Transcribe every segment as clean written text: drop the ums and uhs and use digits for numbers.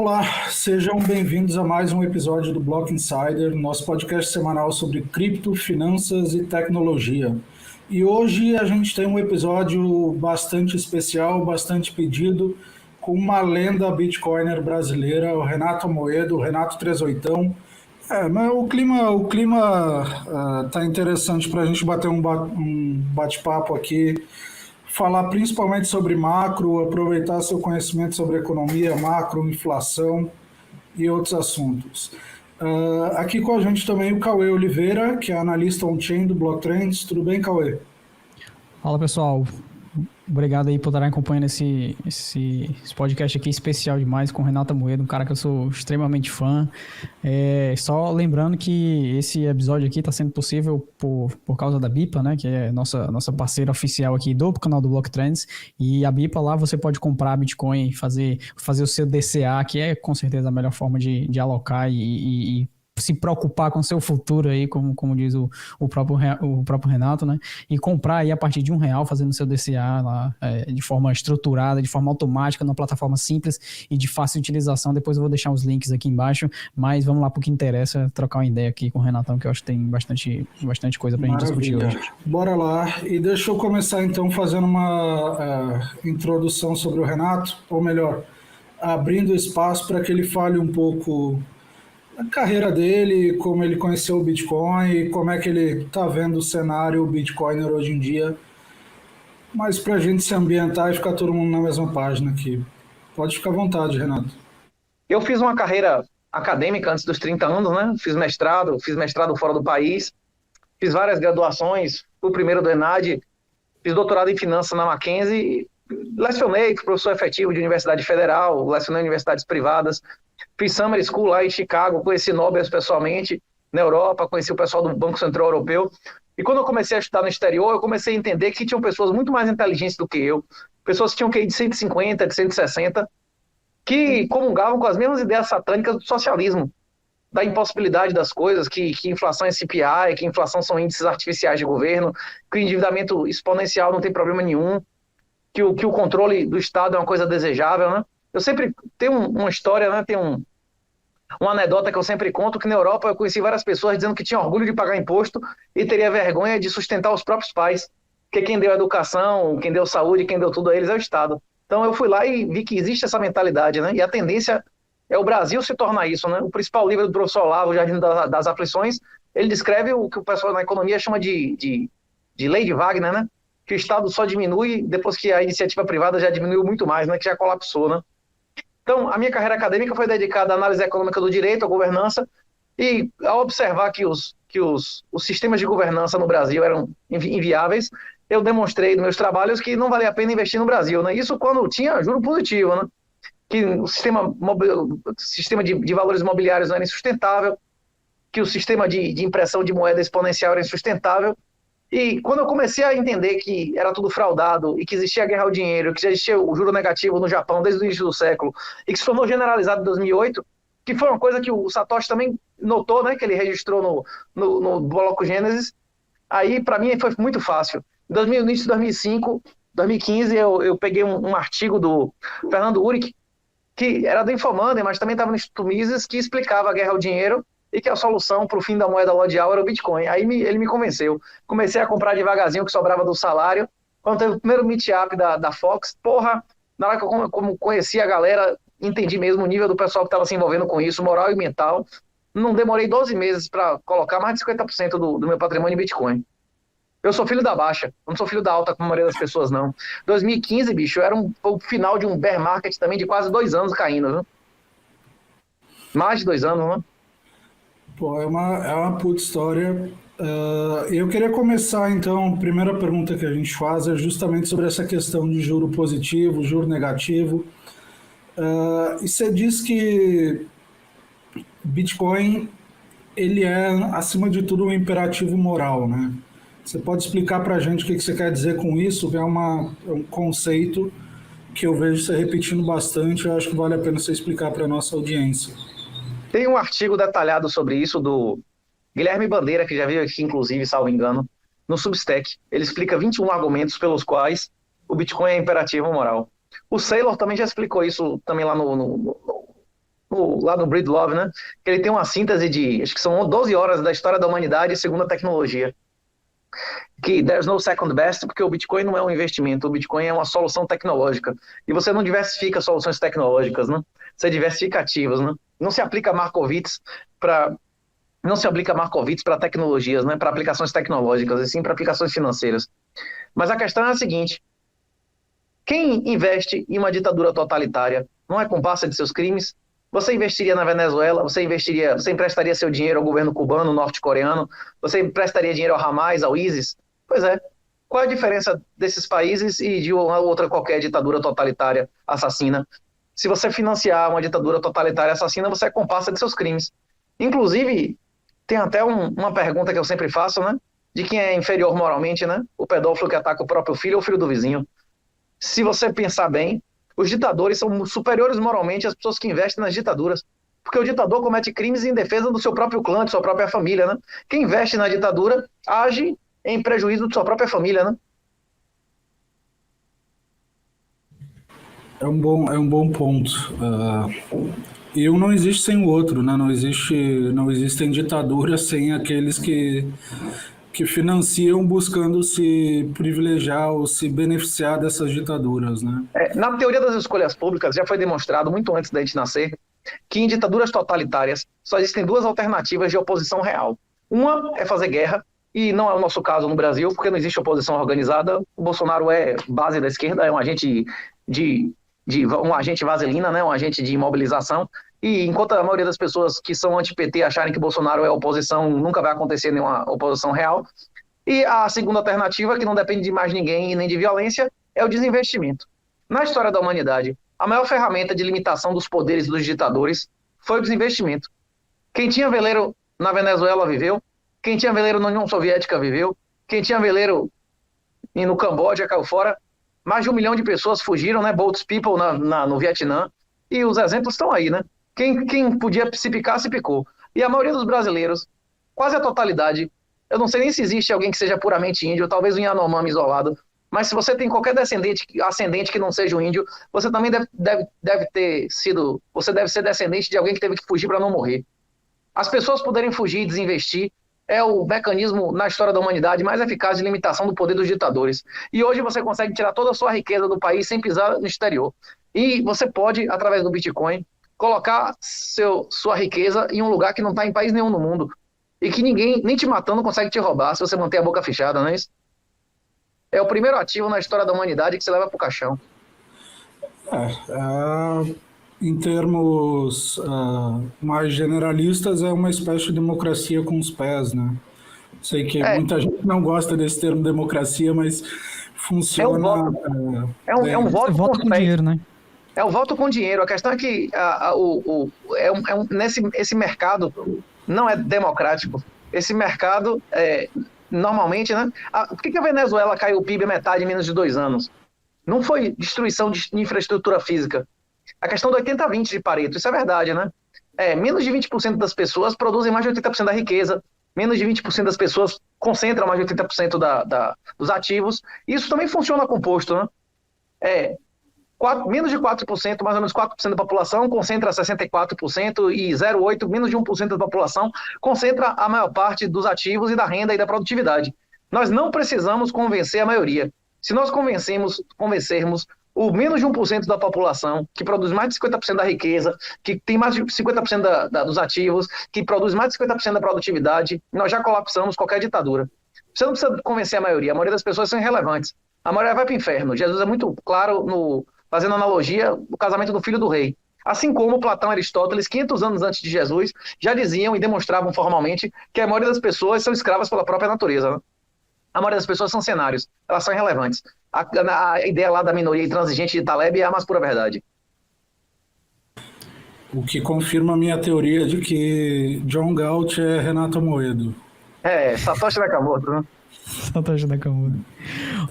Olá, sejam bem-vindos a mais um episódio do Block Insider, nosso podcast semanal sobre cripto, finanças e tecnologia. E hoje a gente tem um episódio bastante especial, bastante pedido, com uma lenda bitcoiner brasileira, o Renato Amoedo, o Renato 38. Mas o clima tá interessante para a gente bater um bate-papo aqui, falar principalmente sobre macro, aproveitar seu conhecimento sobre economia, macro, inflação e outros assuntos. Aqui com a gente também o Cauê Oliveira, que é analista on-chain do Block Trends. Tudo bem, Cauê? Fala pessoal, obrigado aí por estarem acompanhando esse podcast aqui especial demais com o Renato Amoedo, um cara que eu sou extremamente fã. Só lembrando que esse episódio aqui está sendo possível por causa da BIPA, né, que é nossa parceira oficial aqui do canal do Block Trends. E a BIPA lá você pode comprar Bitcoin e fazer o seu DCA, que é com certeza a melhor forma de alocar e se preocupar com o seu futuro aí, como diz o próprio Renato, né? E comprar aí a partir de R$ 1, fazendo seu DCA lá de forma estruturada, de forma automática, numa plataforma simples e de fácil utilização. Depois eu vou deixar os links aqui embaixo, mas vamos lá pro que interessa, trocar uma ideia aqui com o Renatão, que eu acho que tem bastante coisa pra gente discutir hoje. Bora lá. E deixa eu começar então fazendo uma introdução sobre o Renato, ou melhor, abrindo espaço para que ele fale um pouco a carreira dele, como ele conheceu o Bitcoin e como é que ele está vendo o cenário Bitcoiner hoje em dia. Mas para a gente se ambientar e ficar todo mundo na mesma página aqui. Pode ficar à vontade, Renato. Eu fiz uma carreira acadêmica antes dos 30 anos, né? Fiz mestrado fora do país, fiz várias graduações, fui o primeiro do ENAD, fiz doutorado em finanças na Mackenzie, lecionei, fui professor efetivo de universidade federal, lecionei em universidades privadas, fiz Summer School lá em Chicago, conheci Nobel pessoalmente, na Europa, conheci o pessoal do Banco Central Europeu. E quando eu comecei a estudar no exterior, eu comecei a entender que tinham pessoas muito mais inteligentes do que eu, pessoas que tinham QI de 150, de 160, que comungavam com as mesmas ideias satânicas do socialismo, da impossibilidade das coisas, que inflação é CPI, que inflação são índices artificiais de governo, que o endividamento exponencial não tem problema nenhum, que o controle do Estado é uma coisa desejável, né? Eu sempre tenho uma história, né? Uma anedota que eu sempre conto, que na Europa eu conheci várias pessoas dizendo que tinham orgulho de pagar imposto e teria vergonha de sustentar os próprios pais, porque quem deu educação, quem deu saúde, quem deu tudo a eles é o Estado. Então eu fui lá e vi que existe essa mentalidade, né? E a tendência é o Brasil se tornar isso, né? O principal livro do professor Olavo, O Jardim das Aflições, ele descreve o que o pessoal na economia chama de lei de Wagner, né? Que o Estado só diminui depois que a iniciativa privada já diminuiu muito mais, né? Que já colapsou, né? Então, a minha carreira acadêmica foi dedicada à análise econômica do direito, à governança, e ao observar que os sistemas de governança no Brasil eram inviáveis, eu demonstrei nos meus trabalhos que não valia a pena investir no Brasil, né? Isso quando tinha juro positivo, né? Que o sistema de valores imobiliários não era insustentável, que o sistema de impressão de moeda exponencial era insustentável. E quando eu comecei a entender que era tudo fraudado e que existia a guerra ao dinheiro, que já existia o juro negativo no Japão desde o início do século e que se tornou generalizado em 2008, que foi uma coisa que o Satoshi também notou, né, que ele registrou no bloco Gênesis, aí para mim foi muito fácil. No início de 2005, 2015, eu peguei um artigo do Fernando Uric, que era do Infomoney, mas também estava no Instituto Mises, que explicava a guerra ao dinheiro e que a solução para o fim da moeda mundial era o Bitcoin. Aí ele me convenceu. Comecei a comprar devagarzinho o que sobrava do salário. Quando teve o primeiro meetup da Fox, na hora que eu conheci a galera, entendi mesmo o nível do pessoal que estava se envolvendo com isso, moral e mental. Não demorei 12 meses para colocar mais de 50% do meu patrimônio em Bitcoin. Eu sou filho da baixa, eu não sou filho da alta como a maioria das pessoas, não. 2015, bicho, era o final de um bear market também de quase 2 anos caindo, viu? Mais de 2 anos, né? Pô, é uma puta história. Eu queria começar, então, a primeira pergunta que a gente faz é justamente sobre essa questão de juro positivo, juro negativo. E você diz que Bitcoin, ele é, acima de tudo, um imperativo moral, né? Você pode explicar para a gente o que você quer dizer com isso? É um conceito que eu vejo você repetindo bastante, eu acho que vale a pena você explicar para a nossa audiência. Tem um artigo detalhado sobre isso do Guilherme Bandeira, que já veio aqui, inclusive, salvo engano, no Substack. Ele explica 21 argumentos pelos quais o Bitcoin é imperativo moral. O Saylor também já explicou isso também lá lá no Breedlove, né? Que ele tem uma síntese de, acho que são 12 horas da história da humanidade segundo a tecnologia. Que there's no second best, porque o Bitcoin não é um investimento, o Bitcoin é uma solução tecnológica. E você não diversifica soluções tecnológicas, né? Você diversifica ativos, né? Não se aplica Markowitz para tecnologias, né? Para aplicações tecnológicas, e sim para aplicações financeiras. Mas a questão é a seguinte: quem investe em uma ditadura totalitária não é comparsa de seus crimes? Você investiria na Venezuela, você emprestaria seu dinheiro ao governo cubano, norte-coreano, você emprestaria dinheiro ao Hamas, ao ISIS? Pois é. Qual é a diferença desses países e de uma outra qualquer ditadura totalitária assassina? Se você financiar uma ditadura totalitária assassina, você é comparsa de seus crimes. Inclusive, tem até uma pergunta que eu sempre faço, né? De quem é inferior moralmente, né? O pedófilo que ataca o próprio filho ou o filho do vizinho. Se você pensar bem, os ditadores são superiores moralmente às pessoas que investem nas ditaduras. Porque o ditador comete crimes em defesa do seu próprio clã, de sua própria família, né? Quem investe na ditadura age em prejuízo de sua própria família, né? É um bom ponto. E um não existe sem o outro, né? Não existem ditaduras sem aqueles que financiam buscando se privilegiar ou se beneficiar dessas ditaduras, né? Na teoria das escolhas públicas, já foi demonstrado, muito antes da gente nascer, que em ditaduras totalitárias só existem duas alternativas de oposição real. Uma é fazer guerra, e não é o nosso caso no Brasil, porque não existe oposição organizada. O Bolsonaro é base da esquerda, é um agente um agente vaselina, né? Um agente de imobilização. E enquanto a maioria das pessoas que são anti-PT acharem que Bolsonaro é oposição, nunca vai acontecer nenhuma oposição real. E a segunda alternativa, que não depende de mais ninguém e nem de violência, é o desinvestimento. Na história da humanidade, a maior ferramenta de limitação dos poderes dos ditadores foi o desinvestimento. Quem tinha veleiro na Venezuela viveu, quem tinha veleiro na União Soviética viveu, quem tinha veleiro no Camboja caiu fora. Mais de 1 milhão de pessoas fugiram, né? Boats People no Vietnã. E os exemplos estão aí, né? Quem podia se picar, se picou. E a maioria dos brasileiros, quase a totalidade, eu não sei nem se existe alguém que seja puramente índio, talvez um Yanomami isolado, mas se você tem qualquer ascendente que não seja um índio, você também você deve ser descendente de alguém que teve que fugir para não morrer. As pessoas poderem fugir e desinvestir é o mecanismo na história da humanidade mais eficaz de limitação do poder dos ditadores. E hoje você consegue tirar toda a sua riqueza do país sem pisar no exterior. E você pode, através do Bitcoin, colocar sua riqueza em um lugar que não está em país nenhum no mundo. E que ninguém, nem te matando, consegue te roubar se você manter a boca fechada, não é isso? É o primeiro ativo na história da humanidade que você leva para o caixão. Em termos mais generalistas, é uma espécie de democracia com os pés, né? Sei que muita gente não gosta desse termo democracia, mas funciona. É um voto com dinheiro, né? É o voto com dinheiro. A questão é que esse mercado não é democrático. Esse mercado, normalmente, né? Por que a Venezuela caiu o PIB a metade em menos de 2 anos? Não foi destruição de infraestrutura física. A questão do 80-20 de Pareto, isso é verdade, né? Menos de 20% das pessoas produzem mais de 80% da riqueza, menos de 20% das pessoas concentram mais de 80% dos ativos. Isso também funciona composto, né? Menos de 4%, mais ou menos 4% da população concentra 64% e 0,8%, menos de 1% da população concentra a maior parte dos ativos e da renda e da produtividade. Nós não precisamos convencer a maioria. Se nós convencermos o menos de 1% da população, que produz mais de 50% da riqueza, que tem mais de 50% dos ativos, que produz mais de 50% da produtividade, nós já colapsamos qualquer ditadura. Você não precisa convencer a maioria das pessoas são irrelevantes. A maioria vai para o inferno. Jesus é muito claro, fazendo analogia, o casamento do filho do rei. Assim como Platão e Aristóteles, 500 anos antes de Jesus, já diziam e demonstravam formalmente que a maioria das pessoas são escravas pela própria natureza, né? A maioria das pessoas são cenários, elas são irrelevantes. A ideia lá da minoria intransigente de Taleb é a mais pura verdade. O que confirma a minha teoria de que John Galt é Renato Moedo. Satoshi Nakamoto, né? Satoshi Nakamoto.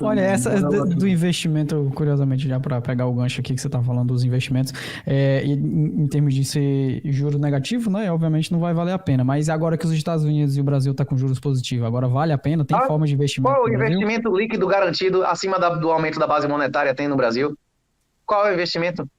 Olha, essa do investimento, curiosamente, já para pegar o gancho aqui que você está falando dos investimentos, em termos de ser juro negativo, né? Obviamente não vai valer a pena. Mas agora que os Estados Unidos e o Brasil estão com juros positivos, agora vale a pena? Tem forma de investimento? Qual o investimento líquido garantido acima do aumento da base monetária tem no Brasil? Qual é o investimento?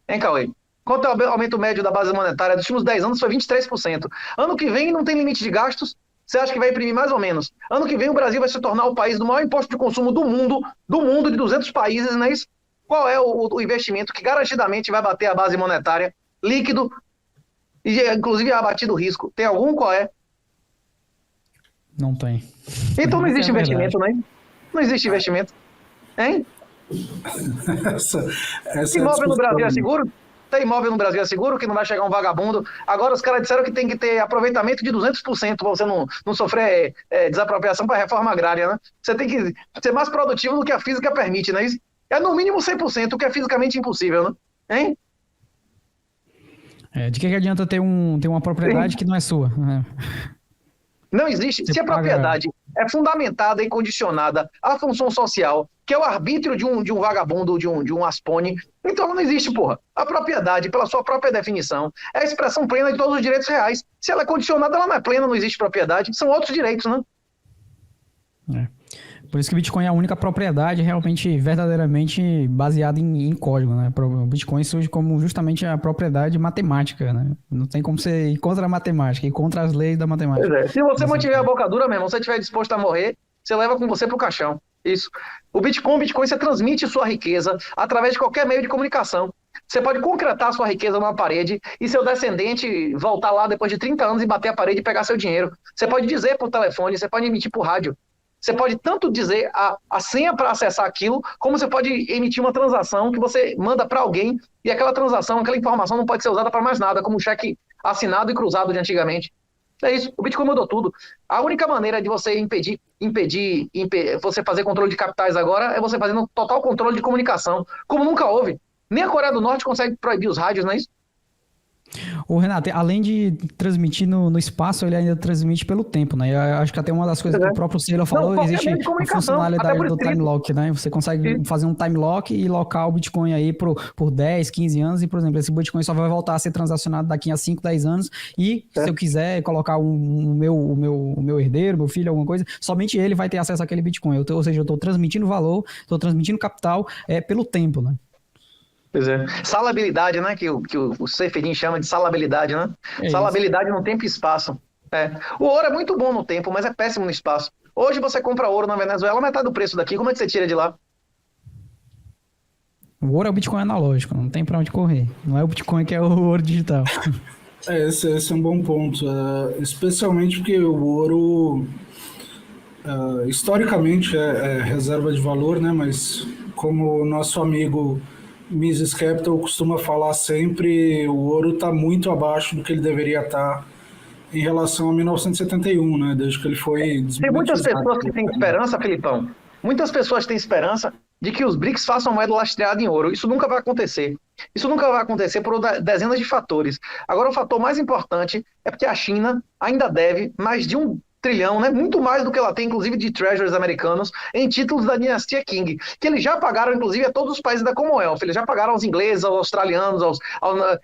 Hein, Cauê? Quanto é o aumento médio da base monetária? Dos últimos 10 anos foi 23%. Ano que vem não tem limite de gastos. Você acha que vai imprimir mais ou menos? Ano que vem o Brasil vai se tornar o país do maior imposto de consumo do mundo de 200 países, não é isso? Qual é o investimento que garantidamente vai bater a base monetária, líquido, e inclusive abatido o risco? Tem algum? Qual é? Não tem. Então não existe investimento, né? né? Não existe investimento. Hein? Essa Imóvel no Brasil é seguro? Tem imóvel no Brasil é seguro, que não vai chegar um vagabundo. Agora os caras disseram que tem que ter aproveitamento de 200% para você não sofrer desapropriação para reforma agrária, né? Você tem que ser mais produtivo do que a física permite, não é isso? É no mínimo 100%, o que é fisicamente impossível, né? Hein? De que adianta ter uma propriedade que não é sua? Não existe. Se a propriedade é fundamentada e condicionada à função social, que é o arbítrio de um vagabundo, de um aspone, então não existe, porra. A propriedade, pela sua própria definição, é a expressão plena de todos os direitos reais. Se ela é condicionada, ela não é plena, não existe propriedade. São outros direitos, né? Por isso que o Bitcoin é a única propriedade realmente, verdadeiramente baseada em código, né? O Bitcoin surge como justamente a propriedade matemática, né? Não tem como você ir contra a matemática, ir contra as leis da matemática. Pois é. Se você mantiver a boca dura mesmo, se você estiver disposto a morrer, você leva com você pro caixão. Isso. O Bitcoin, você transmite sua riqueza através de qualquer meio de comunicação. Você pode concretar sua riqueza numa parede e seu descendente voltar lá depois de 30 anos e bater a parede e pegar seu dinheiro. Você pode dizer por telefone, você pode emitir por rádio. Você pode tanto dizer a senha para acessar aquilo, como você pode emitir uma transação que você manda para alguém e aquela transação, aquela informação não pode ser usada para mais nada, como um cheque assinado e cruzado de antigamente. É isso, o Bitcoin mudou tudo. A única maneira de você impedir você fazer controle de capitais agora é você fazendo total controle de comunicação, como nunca houve. Nem a Coreia do Norte consegue proibir os rádios, não é isso? O Renato, além de transmitir no espaço, ele ainda transmite pelo tempo, né? Eu acho que até uma das coisas que o próprio Saylor falou, existe a funcionalidade do time lock, né? Você consegue fazer um time lock e locar o Bitcoin aí por 10, 15 anos e, por exemplo, esse Bitcoin só vai voltar a ser transacionado daqui a 5, 10 anos e se eu quiser colocar o meu herdeiro, meu filho, alguma coisa, somente ele vai ter acesso àquele Bitcoin. Ou seja, eu estou transmitindo valor, estou transmitindo capital pelo tempo, né? Pois é. Salabilidade, né? Que o Seferin chama de salabilidade, né? Salabilidade no tempo e espaço. O ouro é muito bom no tempo, mas é péssimo no espaço. Hoje você compra ouro na Venezuela, metade do preço daqui. Como é que você tira de lá? O ouro é o Bitcoin analógico, não tem pra onde correr. Não é o Bitcoin que é o ouro digital. Esse é um bom ponto. Especialmente porque o ouro, historicamente, é reserva de valor, né? Mas como o nosso amigo Mises Capital costuma falar sempre, o ouro está muito abaixo do que ele deveria estar em relação a 1971, né? Desde que ele foi desmonetizado. Tem muitas pessoas que têm esperança, Filipão. Muitas pessoas têm esperança de que os BRICS façam moeda lastreada em ouro. Isso nunca vai acontecer. Isso nunca vai acontecer por dezenas de fatores. Agora, o fator mais importante é porque a China ainda deve mais de 1 trilhão, né? Muito mais do que ela tem, inclusive, de treasuries americanos em títulos da dinastia Qing, que eles já pagaram, inclusive, a todos os países da Commonwealth. Eles já pagaram aos ingleses, aos australianos,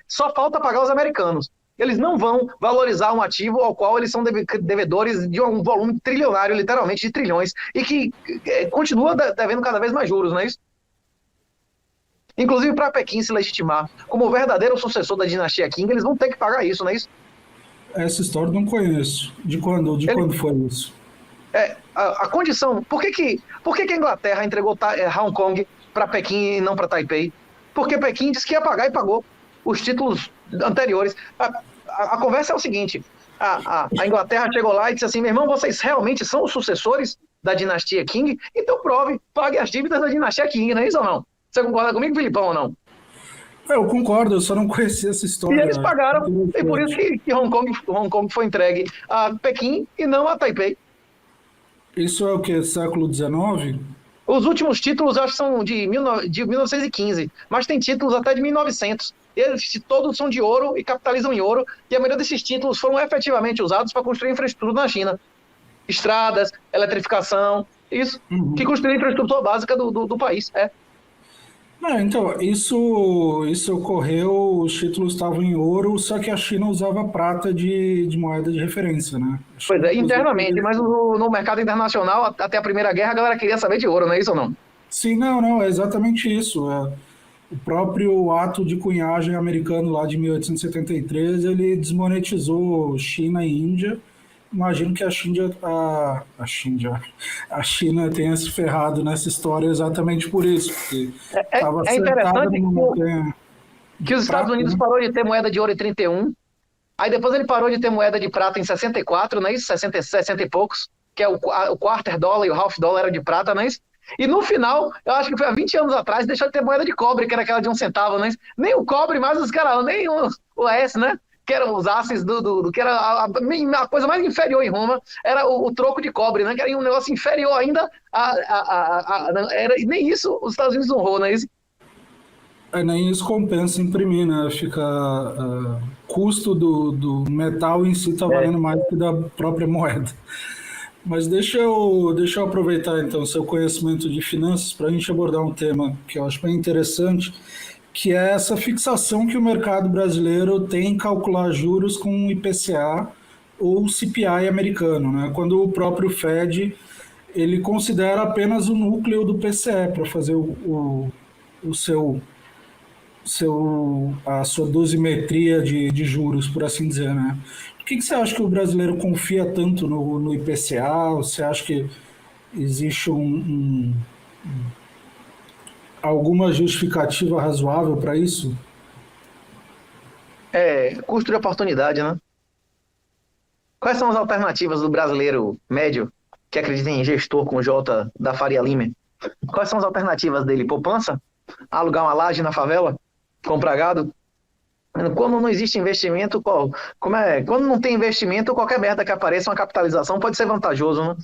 só falta pagar aos americanos. Eles não vão valorizar um ativo ao qual eles são devedores de um volume trilionário, literalmente, de trilhões, e que continua devendo cada vez mais juros, não é isso? Inclusive, para Pequim se legitimar como o verdadeiro sucessor da dinastia Qing, eles vão ter que pagar isso, não é isso? Essa história eu não conheço. De quando foi isso? A condição... Por que a Inglaterra entregou Hong Kong para Pequim e não para Taipei? Porque Pequim disse que ia pagar e pagou os títulos anteriores. A conversa é o seguinte, a Inglaterra chegou lá e disse assim, meu irmão, vocês realmente são os sucessores da dinastia Qing? Então prove, pague as dívidas da dinastia Qing, não é isso ou não? Você concorda comigo, Filipão, ou não? Eu concordo, eu só não conhecia essa história. E eles pagaram, e por isso que Hong Kong foi entregue a Pequim e não a Taipei. Isso é o que? Século XIX? Os últimos títulos, eu acho que são de 1915, mas tem títulos até de 1900. Eles todos são de ouro e capitalizam em ouro, e a maioria desses títulos foram efetivamente usados para construir infraestrutura na China. Estradas, eletrificação, isso, que construiu a infraestrutura básica do país. Então, isso ocorreu, os títulos estavam em ouro, só que a China usava prata de moeda de referência, né? Pois é, internamente, mas no mercado internacional, até a Primeira Guerra, a galera queria saber de ouro, não é isso ou não? Sim, não, é exatamente isso. o próprio ato de cunhagem americano lá de 1873, ele desmonetizou China e Índia. Imagino que a China tenha se ferrado nessa história exatamente por isso, porque estava É cercada interessante numa montanha que de os Estados prata, Unidos né? parou de ter moeda de ouro em 31, aí depois ele parou de ter moeda de prata em 64, não é isso? 60 e poucos, que é o quarter dólar e o half dólar era de prata, não é isso? E no final, eu acho que foi há 20 anos atrás, deixou de ter moeda de cobre, que era aquela de 1 centavo, não é isso? Nem o cobre mais os caras, nem o S, né? Que eram os asses que era a coisa mais inferior em Roma, era o troco de cobre, né? Que era um negócio inferior ainda era, e nem isso os Estados Unidos honrou, não é isso? Nem isso compensa imprimir, né? Fica custo do metal em si está É. valendo mais que da própria moeda. Mas deixa eu aproveitar então o seu conhecimento de finanças para a gente abordar um tema que eu acho bem interessante, que é essa fixação que o mercado brasileiro tem em calcular juros com o IPCA ou CPI americano, né? Quando o próprio Fed ele considera apenas o núcleo do PCE para fazer o a sua dosimetria de juros, por assim dizer, né? Por que você acha que o brasileiro confia tanto no IPCA? Você acha que existe alguma justificativa razoável para isso? Custo de oportunidade, né? Quais são as alternativas do brasileiro médio que acredita em gestor com J da Faria Lima? Quais são as alternativas dele? Poupança? Alugar uma laje na favela? Comprar gado? Quando não existe investimento, quando não tem investimento, qualquer merda que apareça, uma capitalização pode ser vantajoso, né?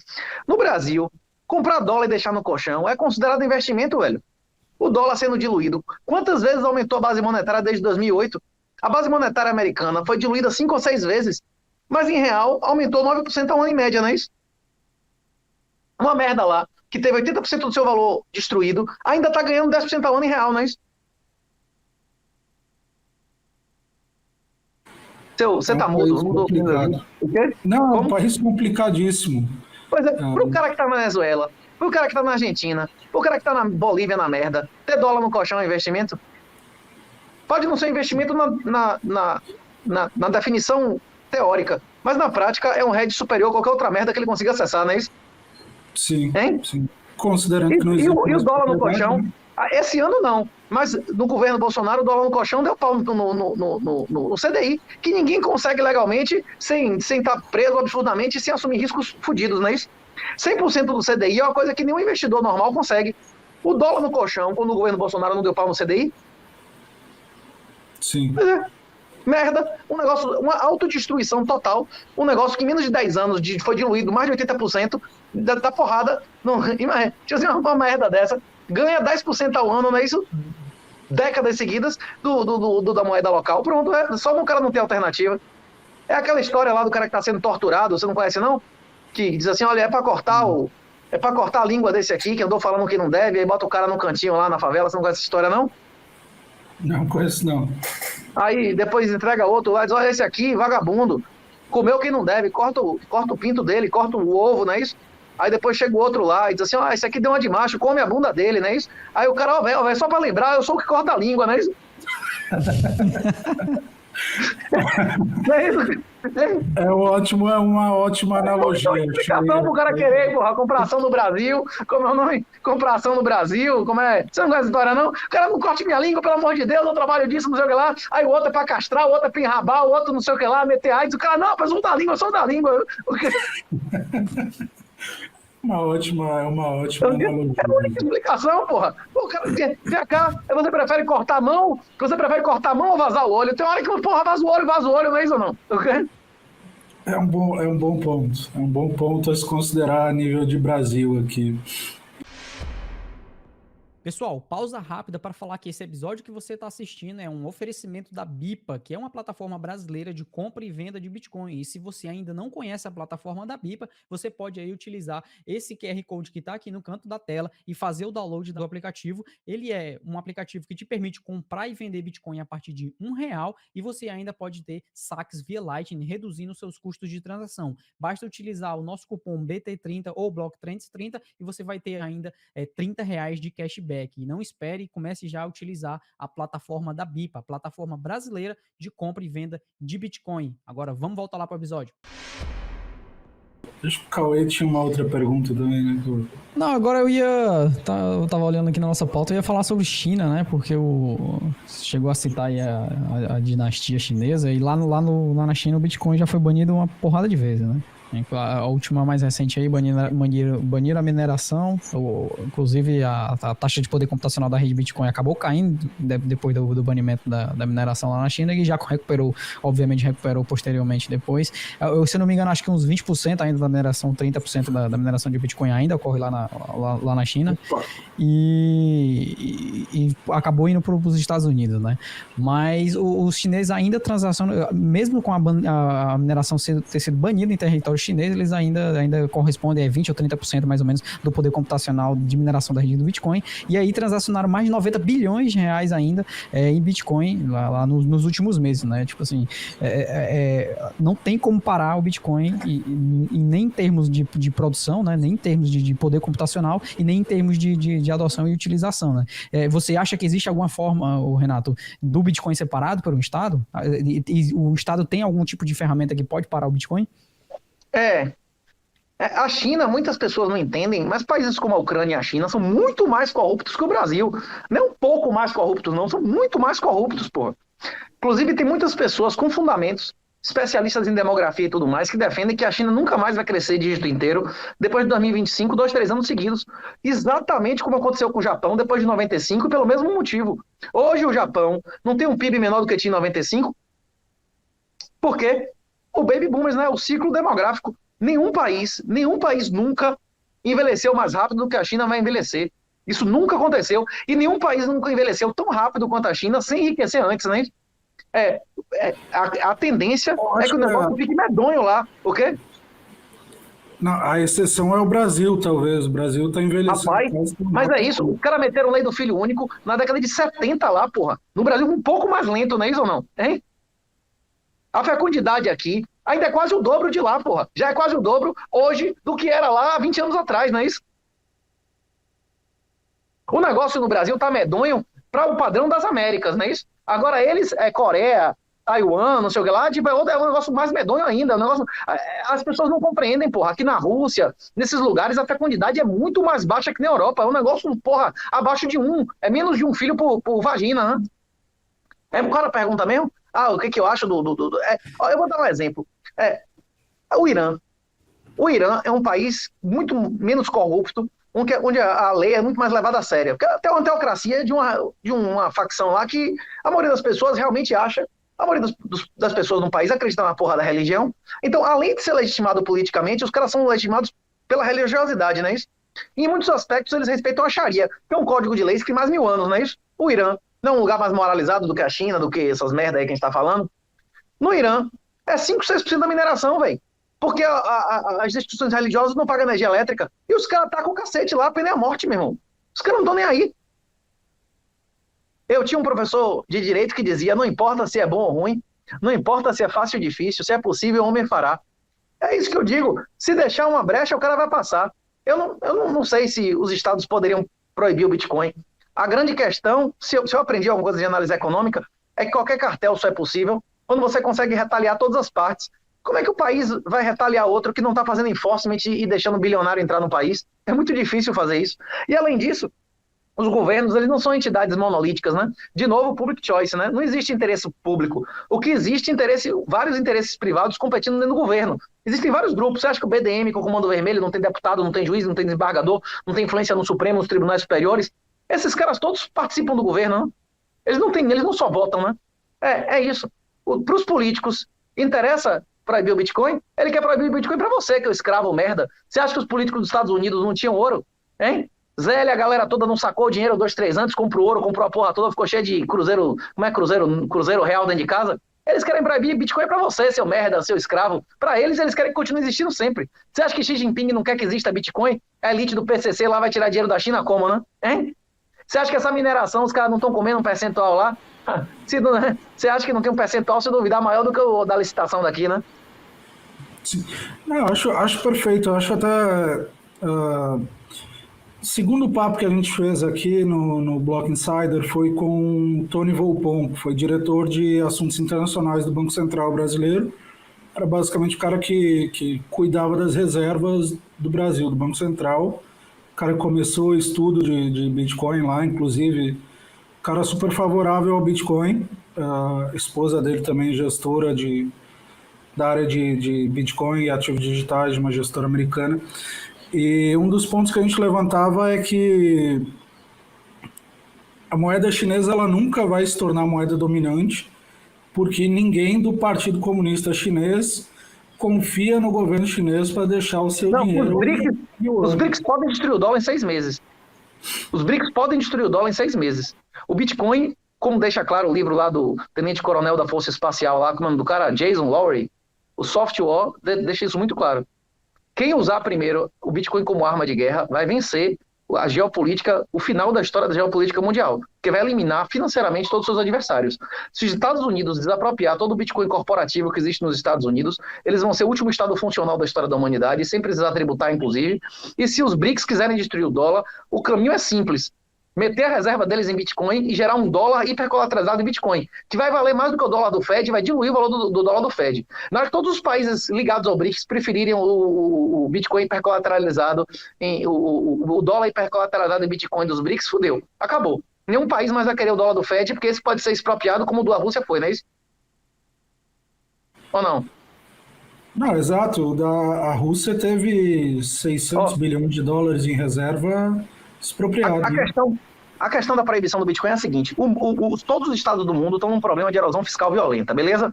No Brasil, comprar dólar e deixar no colchão é considerado investimento, velho. O dólar sendo diluído. Quantas vezes aumentou a base monetária desde 2008? A base monetária americana foi diluída 5 ou 6 vezes, mas em real aumentou 9% ao ano em média, não é isso? Uma merda lá, que teve 80% do seu valor destruído, ainda está ganhando 10% ao ano em real, não é isso? É Você um tá mudo, país não estou ouvindo aí. complicado. O quê? Não, é um Como? país complicadíssimo. Pois é, Ah, pro cara que tá na Venezuela, pro cara que tá na Argentina, pro cara que tá na Bolívia na merda, ter dólar no colchão é investimento? Pode não ser investimento na definição teórica, mas na prática é um hedge superior a qualquer outra merda que ele consiga acessar, não é isso? sim, Hein? sim. Considerando E, que não e existe o, e o mais dólar no propriedade, colchão? né? Esse ano não, mas no governo Bolsonaro o dólar no colchão deu pau no CDI, que ninguém consegue legalmente, sem estar preso absurdamente e sem assumir riscos fodidos, não é isso? 100% do CDI é uma coisa que nenhum investidor normal consegue. O dólar no colchão, quando o governo Bolsonaro não deu pau no CDI, Sim. merda, um negócio, uma autodestruição total, um negócio que em menos de 10 anos foi diluído mais de 80% da porrada. Não, imagina, tinha uma merda dessa, ganha 10% ao ano, não é isso? Décadas seguidas da moeda local. Pronto, só o cara não tem alternativa. É aquela história lá do cara que está sendo torturado, você não conhece não? Que diz assim, olha, é para cortar a língua desse aqui, que andou falando que não deve, aí bota o cara no cantinho lá na favela, você não conhece essa história não? Não conheço, não. Aí depois entrega outro lá, diz, olha esse aqui, vagabundo, comeu quem não deve, corta o pinto dele, corta o ovo, não é isso? Aí depois chega o outro lá e diz assim, esse aqui deu uma de macho, come a bunda dele, não é isso? Aí o cara, velho, só pra lembrar, eu sou o que corta a língua, não é isso? Não é isso? É uma ótima Então, analogia. explicação pro cara querer, porra, compração no Brasil, como é o nome? Compração no Brasil, como é? Você não conhece essa história, não? O cara não corte minha língua, pelo amor de Deus, eu trabalho disso, não sei o que lá. Aí o outro é pra castrar, o outro é pra enrabar, o outro não sei o que lá, meter AIDS. O cara, não, mas sou da língua, sou da língua. É uma ótima É a única analogia. explicação, porra. Pô, cara, vem cá, você prefere cortar a mão? Você prefere cortar a mão ou vazar o olho? Tem hora que, porra, vaza o olho, não é isso ou não? Ok? É um bom ponto. É um bom ponto a se considerar a nível de Brasil aqui. Pessoal, pausa rápida para falar que esse episódio que você está assistindo é um oferecimento da Bipa, que é uma plataforma brasileira de compra e venda de Bitcoin. E se você ainda não conhece a plataforma da Bipa, você pode aí utilizar esse QR Code que está aqui no canto da tela e fazer o download do aplicativo. Ele é um aplicativo que te permite comprar e vender Bitcoin a partir de R$ 1 e você ainda pode ter saques via Lightning, reduzindo seus custos de transação. Basta utilizar o nosso cupom BT30 ou Block330 e você vai ter ainda R$ 30 de cashback back e não espere e comece já a utilizar a plataforma da BIPA, a plataforma brasileira de compra e venda de Bitcoin. Agora, vamos voltar lá para o episódio. Acho que o Cauê tinha uma outra pergunta também, né? Não, agora eu tava olhando aqui na nossa pauta, eu ia falar sobre China, né? Porque chegou a citar aí a dinastia chinesa, e lá na China o Bitcoin já foi banido uma porrada de vezes, né? A última mais recente aí, baniram a mineração, inclusive a taxa de poder computacional da rede Bitcoin acabou caindo depois do banimento da mineração lá na China, e já obviamente recuperou posteriormente depois. Se eu não me engano, acho que uns 20% ainda da mineração, 30% da mineração de Bitcoin ainda ocorre lá na China, e acabou indo para os Estados Unidos, né? Mas os chineses ainda transacionam, mesmo com a mineração ter sido banida em território chinês, eles ainda correspondem a 20% ou 30% mais ou menos do poder computacional de mineração da rede do Bitcoin, e aí transacionaram mais de 90 bilhões de reais ainda em Bitcoin lá nos últimos meses, né? Tipo assim, não tem como parar o Bitcoin, e nem em termos de produção, né? Nem em termos de poder computacional, e nem em termos de adoção e utilização, né? Você acha que existe alguma forma, Renato, do Bitcoin separado por um Estado? E o Estado tem algum tipo de ferramenta que pode parar o Bitcoin? A China, muitas pessoas não entendem, mas países como a Ucrânia e a China são muito mais corruptos que o Brasil. Não é um pouco mais corruptos, não, são muito mais corruptos, pô. Inclusive, tem muitas pessoas com fundamentos, especialistas em demografia e tudo mais, que defendem que a China nunca mais vai crescer dígito inteiro depois de 2025, 2, 3 anos seguidos. Exatamente como aconteceu com o Japão depois de 95, pelo mesmo motivo. Hoje o Japão não tem um PIB menor do que tinha em 95, por quê? O baby boomers, né? O ciclo demográfico. Nenhum país nunca envelheceu mais rápido do que a China vai envelhecer. Isso nunca aconteceu. E nenhum país nunca envelheceu tão rápido quanto a China sem enriquecer antes, né? A tendência é que o negócio fique medonho lá. O quê? Não, a exceção é o Brasil, talvez. O Brasil está envelhecendo. Rapaz, mas é isso. Os caras meteram lei do filho único na década de 70 lá, porra. No Brasil um pouco mais lento, não é isso ou não? Hein? A fecundidade aqui ainda é quase o dobro de lá, porra. Já é quase o dobro hoje do que era lá há 20 anos atrás, não é isso? O negócio no Brasil tá medonho para o padrão das Américas, não é isso? Agora eles, Coreia, Taiwan, não sei o que lá, tipo, é um negócio mais medonho ainda. As pessoas não compreendem, porra. Aqui na Rússia, nesses lugares, a fecundidade é muito mais baixa que na Europa. É um negócio, porra, abaixo de 1. É menos de 1 filho por vagina, né? O cara pergunta mesmo, o que eu acho eu vou dar um exemplo. O Irã. O Irã é um país muito menos corrupto, onde a lei é muito mais levada a sério. Porque até uma teocracia de uma facção lá que a maioria das pessoas realmente acha, a maioria das pessoas no país acredita na porra da religião. Então, além de ser legitimado politicamente, os caras são legitimados pela religiosidade, não é isso? E em muitos aspectos eles respeitam a Sharia, que é um código de leis que tem mais 1000 anos, não é isso? O Irã não é um lugar mais moralizado do que a China, do que essas merdas aí que a gente tá falando. No Irã, é 5, 6% da mineração, velho. Porque as instituições religiosas não pagam energia elétrica. E os caras tacam o cacete lá, pena a morte, meu irmão. Os caras não estão nem aí. Eu tinha um professor de direito que dizia, não importa se é bom ou ruim, não importa se é fácil ou difícil, se é possível, o homem fará. É isso que eu digo. Se deixar uma brecha, o cara vai passar. Eu não sei se os estados poderiam proibir o Bitcoin. A grande questão, se eu aprendi alguma coisa de análise econômica, é que qualquer cartel só é possível quando você consegue retaliar todas as partes. Como é que o país vai retaliar outro que não está fazendo enforcement e deixando o bilionário entrar no país? É muito difícil fazer isso. E além disso, os governos, eles não são entidades monolíticas, né? De novo, public choice, né? Não existe interesse público. O que existe vários interesses privados competindo dentro do governo. Existem vários grupos. Você acha que o BDM, com o Comando Vermelho, não tem deputado, não tem juiz, não tem desembargador, não tem influência no Supremo, nos tribunais superiores? Esses caras todos participam do governo, né? Eles não só votam, né? É isso. Para os políticos, interessa proibir o Bitcoin? Ele quer proibir o Bitcoin para você, que é o escravo merda. Você acha que os políticos dos Estados Unidos não tinham ouro? Hein? Zélia, a galera toda não sacou o dinheiro 2, 3 anos, comprou ouro, comprou a porra toda, ficou cheio de cruzeiro, cruzeiro real dentro de casa. Eles querem proibir Bitcoin pra você, seu merda, seu escravo. Pra eles querem que continue existindo sempre. Você acha que Xi Jinping não quer que exista Bitcoin? A elite do PCC lá vai tirar dinheiro da China como, né? Hein? Você acha que essa mineração, os caras não estão comendo um percentual lá? Você acha que não tem um percentual, se duvidar, maior do que o da licitação daqui, né? Sim. Não, acho perfeito. Eu acho até... O segundo papo que a gente fez aqui no Block Insider foi com o Tony Volpon, que foi diretor de assuntos internacionais do Banco Central brasileiro. Era basicamente o cara que cuidava das reservas do Brasil, do Banco Central. O cara começou o estudo de Bitcoin lá, inclusive, o cara super favorável ao Bitcoin. A esposa dele também gestora da área de Bitcoin e ativos digitais, de uma gestora americana. E um dos pontos que a gente levantava é que a moeda chinesa ela nunca vai se tornar moeda dominante, porque ninguém do Partido Comunista Chinês confia no governo chinês para deixar o seu Não, dinheiro. os BRICS podem destruir o dólar em 6 meses. Os BRICS podem destruir o dólar em 6 meses. O Bitcoin, como deixa claro o livro lá do tenente-coronel da Força Espacial, lá, com o nome do cara, Jason Lowery, o Soft War deixa isso muito claro. Quem usar primeiro o Bitcoin como arma de guerra vai vencer a geopolítica, o final da história da geopolítica mundial, que vai eliminar financeiramente todos os seus adversários. Se os Estados Unidos desapropriar todo o Bitcoin corporativo que existe nos Estados Unidos, eles vão ser o último estado funcional da história da humanidade, sem precisar tributar, inclusive. E se os BRICS quiserem destruir o dólar, o caminho é simples. Meter a reserva deles em Bitcoin e gerar um dólar hipercolateralizado em Bitcoin, que vai valer mais do que o dólar do Fed, vai diluir o valor do dólar do Fed. Na hora que todos os países ligados ao BRICS preferirem o Bitcoin hipercolateralizado, o dólar hipercolateralizado em Bitcoin dos BRICS, fudeu. Acabou. Nenhum país mais vai querer o dólar do Fed, porque esse pode ser expropriado como o da Rússia foi, não é isso? Ou não? Não, exato. A Rússia teve 600 bilhões de dólares em reserva expropriado. A questão da proibição do Bitcoin é a seguinte: todos os estados do mundo estão num problema de erosão fiscal violenta, beleza?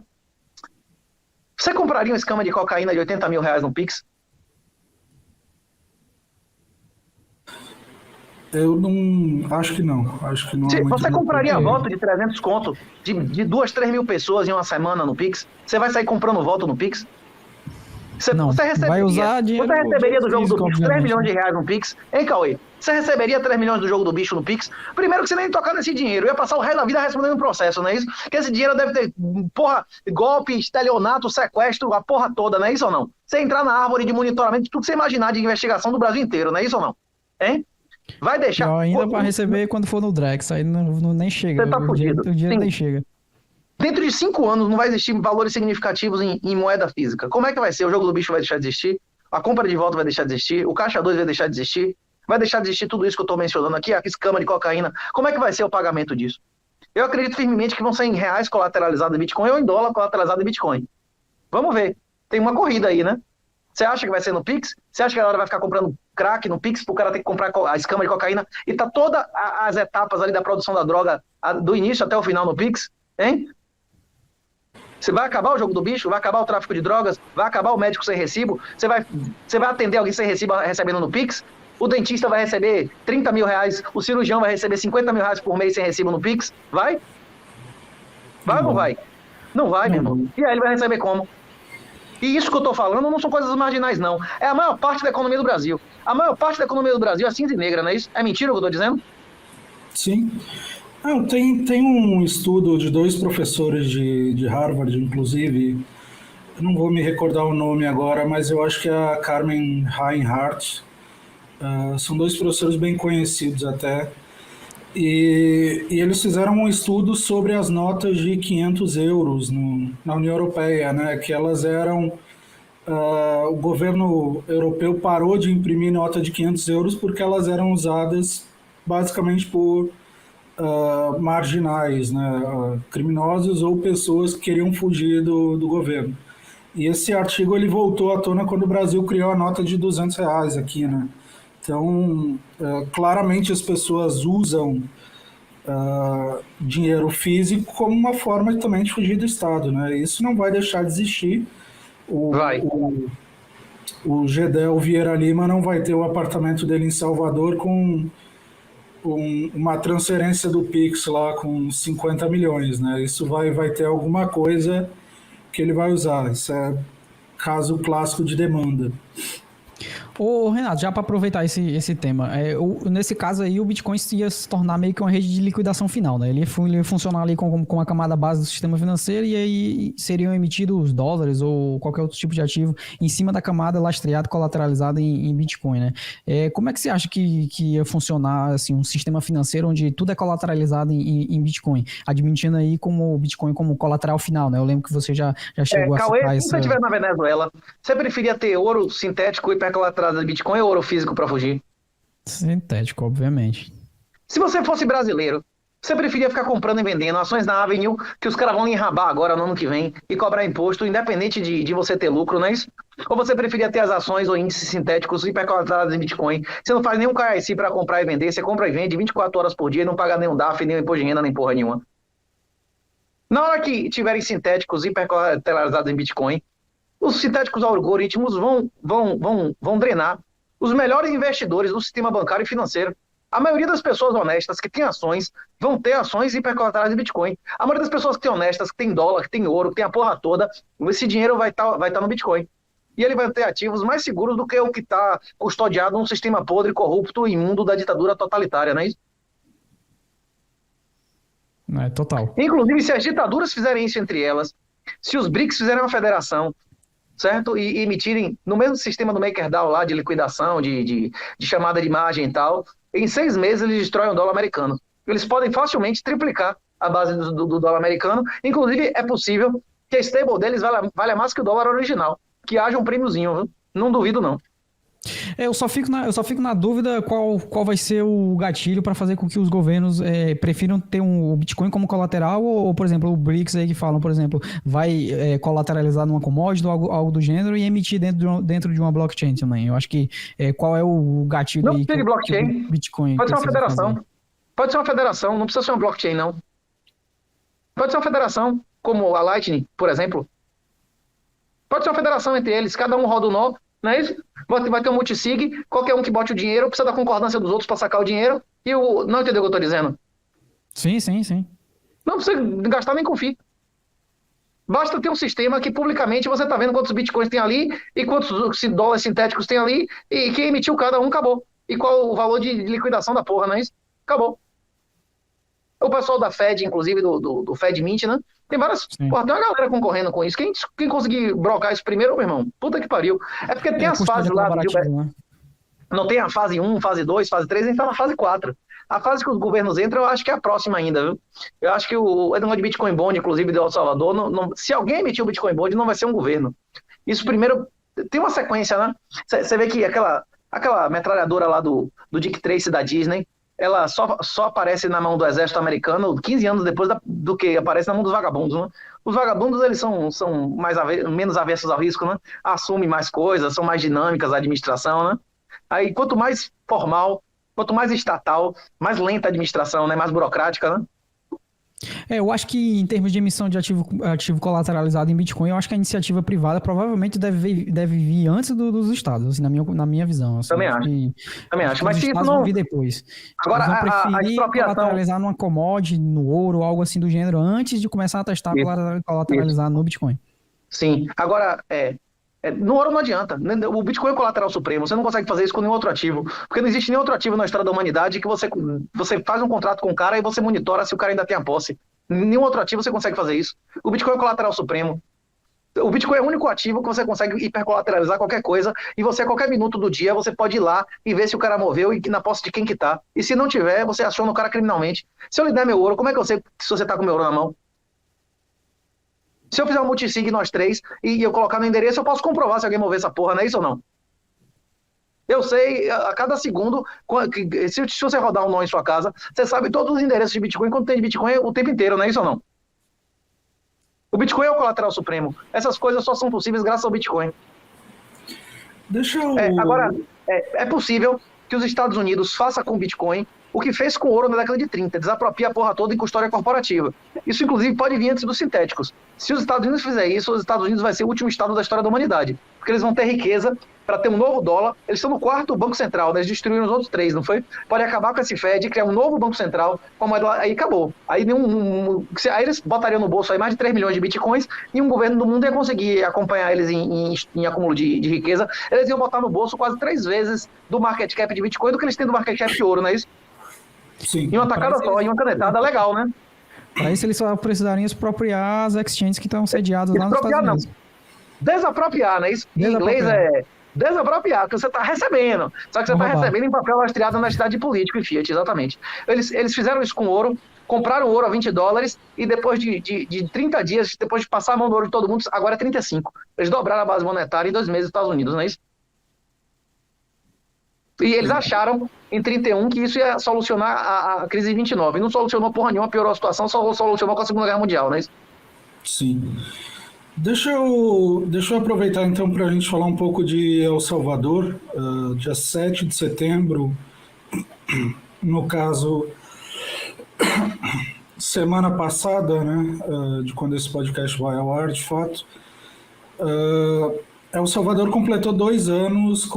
Você compraria uma escama de cocaína de 80 mil reais no Pix? Eu não. Acho que não. Acho que não é muito Você compraria porque... voto de 300 conto de 2, 3 mil pessoas em uma semana no Pix? Você vai sair comprando voto no Pix? Não, vai usar dinheiro. Você receberia do jogo físico, do Pix 3 milhões de reais no Pix? Hein, Cauê? Você receberia 3 milhões do jogo do bicho no Pix? Primeiro que você nem tocar nesse dinheiro. Eu ia passar o resto da vida respondendo um processo, não é isso? Porque esse dinheiro deve ter, porra, golpe, estelionato, sequestro, a porra toda, não é isso ou não? Você entrar na árvore de monitoramento, tudo que você imaginar de investigação do Brasil inteiro, não é isso ou não? Hein? Vai deixar... Ainda para receber quando for no Drex, aí nem chega. Você tá fudido. O dinheiro nem chega. Dentro de 5 anos não vai existir valores significativos em moeda física. Como é que vai ser? O jogo do bicho vai deixar de existir? A compra de volta vai deixar de existir? O caixa 2 vai deixar de existir? Vai deixar de existir tudo isso que eu estou mencionando aqui? A escama de cocaína? Como é que vai ser o pagamento disso? Eu acredito firmemente que vão ser em reais colateralizados em Bitcoin ou em dólar colateralizado em Bitcoin. Vamos ver. Tem uma corrida aí, né? Você acha que vai ser no Pix? Você acha que a galera vai ficar comprando crack no Pix pro cara ter que comprar a escama de cocaína e tá todas as etapas ali da produção da droga do início até o final no Pix? Hein? Você vai acabar o jogo do bicho? Vai acabar o tráfico de drogas? Vai acabar o médico sem recibo? Você vai atender alguém sem recibo recebendo no Pix? O dentista vai receber 30 mil reais? O cirurgião vai receber 50 mil reais por mês sem recibo no Pix? Vai? Vai ou não vai? Não vai, meu irmão. E aí ele vai receber como? E isso que eu tô falando não são coisas marginais, não. É a maior parte da economia do Brasil. A maior parte da economia do Brasil é cinza e negra, não é isso? É mentira o que eu tô dizendo? Sim. Tem um estudo de 2 professores de Harvard, inclusive, eu não vou me recordar o nome agora, mas eu acho que é a Carmen Reinhardt. São 2 professores bem conhecidos até. E eles fizeram um estudo sobre as notas de 500 euros na União Europeia, né? Que elas eram... o governo europeu parou de imprimir nota de 500 euros porque elas eram usadas basicamente por... marginais, né, criminosos ou pessoas que queriam fugir do governo. E esse artigo ele voltou à tona quando o Brasil criou a nota de 200 reais aqui, né? Então, claramente as pessoas usam dinheiro físico como uma forma também de fugir do Estado, né? Isso não vai deixar de existir. O Gedel Vieira Lima não vai ter o apartamento dele em Salvador com uma transferência do Pix lá com 50 milhões, né? Isso vai ter alguma coisa que ele vai usar. Isso é caso clássico de demanda. Ô, Renato, já para aproveitar esse tema, nesse caso aí o Bitcoin ia se tornar meio que uma rede de liquidação final, né? Ele ia funcionar ali com a camada base do sistema financeiro e aí seriam emitidos dólares ou qualquer outro tipo de ativo em cima da camada lastreada, colateralizada em Bitcoin, né? Como é que você acha que ia funcionar assim, um sistema financeiro onde tudo é colateralizado em Bitcoin, admitindo aí como o Bitcoin como colateral final, né? Eu lembro que você já chegou a Cauê, citar se você estiver na Venezuela, você preferia ter ouro sintético hipercolateralizado de Bitcoin ou ouro físico para fugir? Sintético, obviamente. Se você fosse brasileiro, você preferia ficar comprando e vendendo ações na Avenue, que os caras vão lhe enrabar agora no ano que vem e cobrar imposto, independente de você ter lucro, não é isso? Ou você preferia ter as ações ou índices sintéticos hipercolateralizados em Bitcoin? Você não faz nenhum KYC para comprar e vender, você compra e vende 24 horas por dia e não paga nenhum DAF, nem imposto de renda, nem porra nenhuma. Na hora que tiverem sintéticos hipercolateralizados em Bitcoin, os sintéticos algoritmos vão drenar os melhores investidores do sistema bancário e financeiro. A maioria das pessoas honestas que têm ações vão ter ações hipercolaterais de Bitcoin. A maioria das pessoas que têm honestas, que tem dólar, que tem ouro, que tem a porra toda, esse dinheiro vai tá no Bitcoin. E ele vai ter ativos mais seguros do que o que está custodiado num sistema podre, corrupto e imundo da ditadura totalitária, não é isso? Total. Inclusive, se as ditaduras fizerem isso entre elas, se os BRICS fizerem uma federação, certo? E emitirem no mesmo sistema do MakerDAO lá de liquidação, de chamada de margem e tal, em 6 meses eles destroem o dólar americano. Eles podem facilmente triplicar a base do dólar americano. Inclusive, é possível que a stable deles valha mais que o dólar original. Que haja um prêmiozinho, viu? Não duvido, não. Eu só fico na dúvida qual vai ser o gatilho para fazer com que os governos prefiram ter o Bitcoin como colateral ou, por exemplo, o BRICS aí que falam, por exemplo, vai colateralizar numa commodity ou algo do gênero e emitir dentro de uma blockchain também. Eu acho que qual é o gatilho não aí precisa de blockchain. que o Bitcoin pode ser uma federação. Fazer. Pode ser uma federação, não precisa ser uma blockchain, não. Pode ser uma federação, como a Lightning, por exemplo. Pode ser uma federação entre eles, cada um roda o nó, não é isso? Vai ter um multisig, qualquer um que bote o dinheiro, precisa da concordância dos outros para sacar o dinheiro, não entendeu o que eu estou dizendo? Sim. Não precisa gastar nem com FII. Basta ter um sistema que publicamente você está vendo quantos bitcoins tem ali e quantos dólares sintéticos tem ali e quem emitiu cada um, acabou. E qual o valor de liquidação da porra, não é isso? Acabou. O pessoal da Fed, inclusive do Fed Mint, né? Tem várias. Porra, tem uma galera concorrendo com isso. Quem conseguir brocar isso primeiro, meu irmão? Puta que pariu. É porque tem as fases lá do Gilberto. Né? Não tem a fase 1, fase 2, fase 3, a gente tá na fase 4. A fase que os governos entram, eu acho que é a próxima ainda, viu? Eu acho que o negócio de Bitcoin Bond, inclusive, de El Salvador, se alguém emitir o Bitcoin Bond, não vai ser um governo. Isso primeiro. Tem uma sequência, né? Você vê que aquela metralhadora lá do Dick Tracy da Disney, ela só aparece na mão do exército americano 15 anos depois do que aparece na mão dos vagabundos, né? Os vagabundos, eles são menos avessos ao risco, né? Assumem mais coisas, são mais dinâmicas a administração, né? Aí, quanto mais formal, quanto mais estatal, mais lenta a administração, né? Mais burocrática, né? Eu acho que em termos de emissão de ativo colateralizado em Bitcoin, eu acho que a iniciativa privada provavelmente deve vir antes dos estados, assim, na minha visão. Assim, Também acho. Mas os estados vão vir depois. Agora, eles vão preferir a expropriação... colateralizar numa commodity, no ouro, algo assim do gênero, antes de começar a testar colateralizar no Bitcoin. Sim. Agora, no ouro não adianta. O Bitcoin é o colateral supremo. Você não consegue fazer isso com nenhum outro ativo. Porque não existe nenhum outro ativo na história da humanidade que você faz um contrato com o cara e você monitora se o cara ainda tem a posse. Nenhum outro ativo você consegue fazer isso. O Bitcoin é o colateral supremo. O Bitcoin é o único ativo que você consegue hipercolateralizar qualquer coisa e você, a qualquer minuto do dia, você pode ir lá e ver se o cara moveu e na posse de quem que tá. E se não tiver, você aciona o cara criminalmente. Se eu lhe der meu ouro, como é que eu sei se você tá com meu ouro na mão? Se eu fizer um multisig nós três e eu colocar no endereço, eu posso comprovar se alguém mover essa porra, não é isso ou não? Eu sei, a cada segundo, se você rodar um nó em sua casa, você sabe todos os endereços de Bitcoin, quando tem de Bitcoin o tempo inteiro, não é isso ou não? O Bitcoin é o colateral supremo. Essas coisas só são possíveis graças ao Bitcoin. Agora, é possível que os Estados Unidos façam com o Bitcoin o que fez com o ouro na década de 30, desapropria a porra toda em custódia corporativa. Isso, inclusive, pode vir antes dos sintéticos. Se os Estados Unidos fizer isso, os Estados Unidos vai ser o último estado da história da humanidade, porque eles vão ter riqueza para ter um novo dólar. Eles estão no quarto Banco Central, né? Eles destruíram os outros 3, não foi? Pode acabar com esse Fed, criar um novo Banco Central, com a moeda lá, aí acabou. Aí, aí eles botariam no bolso aí mais de 3 milhões de bitcoins e um governo do mundo ia conseguir acompanhar eles em acúmulo de riqueza. Eles iam botar no bolso quase 3 vezes do market cap de bitcoin do que eles têm do market cap de ouro, não é isso? Sim. Em uma tacada só, em uma canetada legal, né? Para isso, eles só precisariam expropriar as exchanges que estão sediadas lá nos Estados Unidos. Desapropriar, né? Isso em inglês é desapropriar, porque você está recebendo. Só que você está recebendo em papel lastreado na cidade de político e fiat, exatamente. Eles fizeram isso com ouro, compraram ouro a $20 e depois de 30 dias, depois de passar a mão do ouro de todo mundo, agora é 35. Eles dobraram a base monetária em 2 meses nos Estados Unidos, não é isso? E eles acharam, em 31, que isso ia solucionar a crise de 29. E não solucionou porra nenhuma, piorou a situação, só solucionou com a Segunda Guerra Mundial, não é isso? Sim. Deixa eu aproveitar então para a gente falar um pouco de El Salvador. Dia 7 de setembro, no caso, semana passada, né, de quando esse podcast vai ao ar, de fato, El Salvador completou 2 anos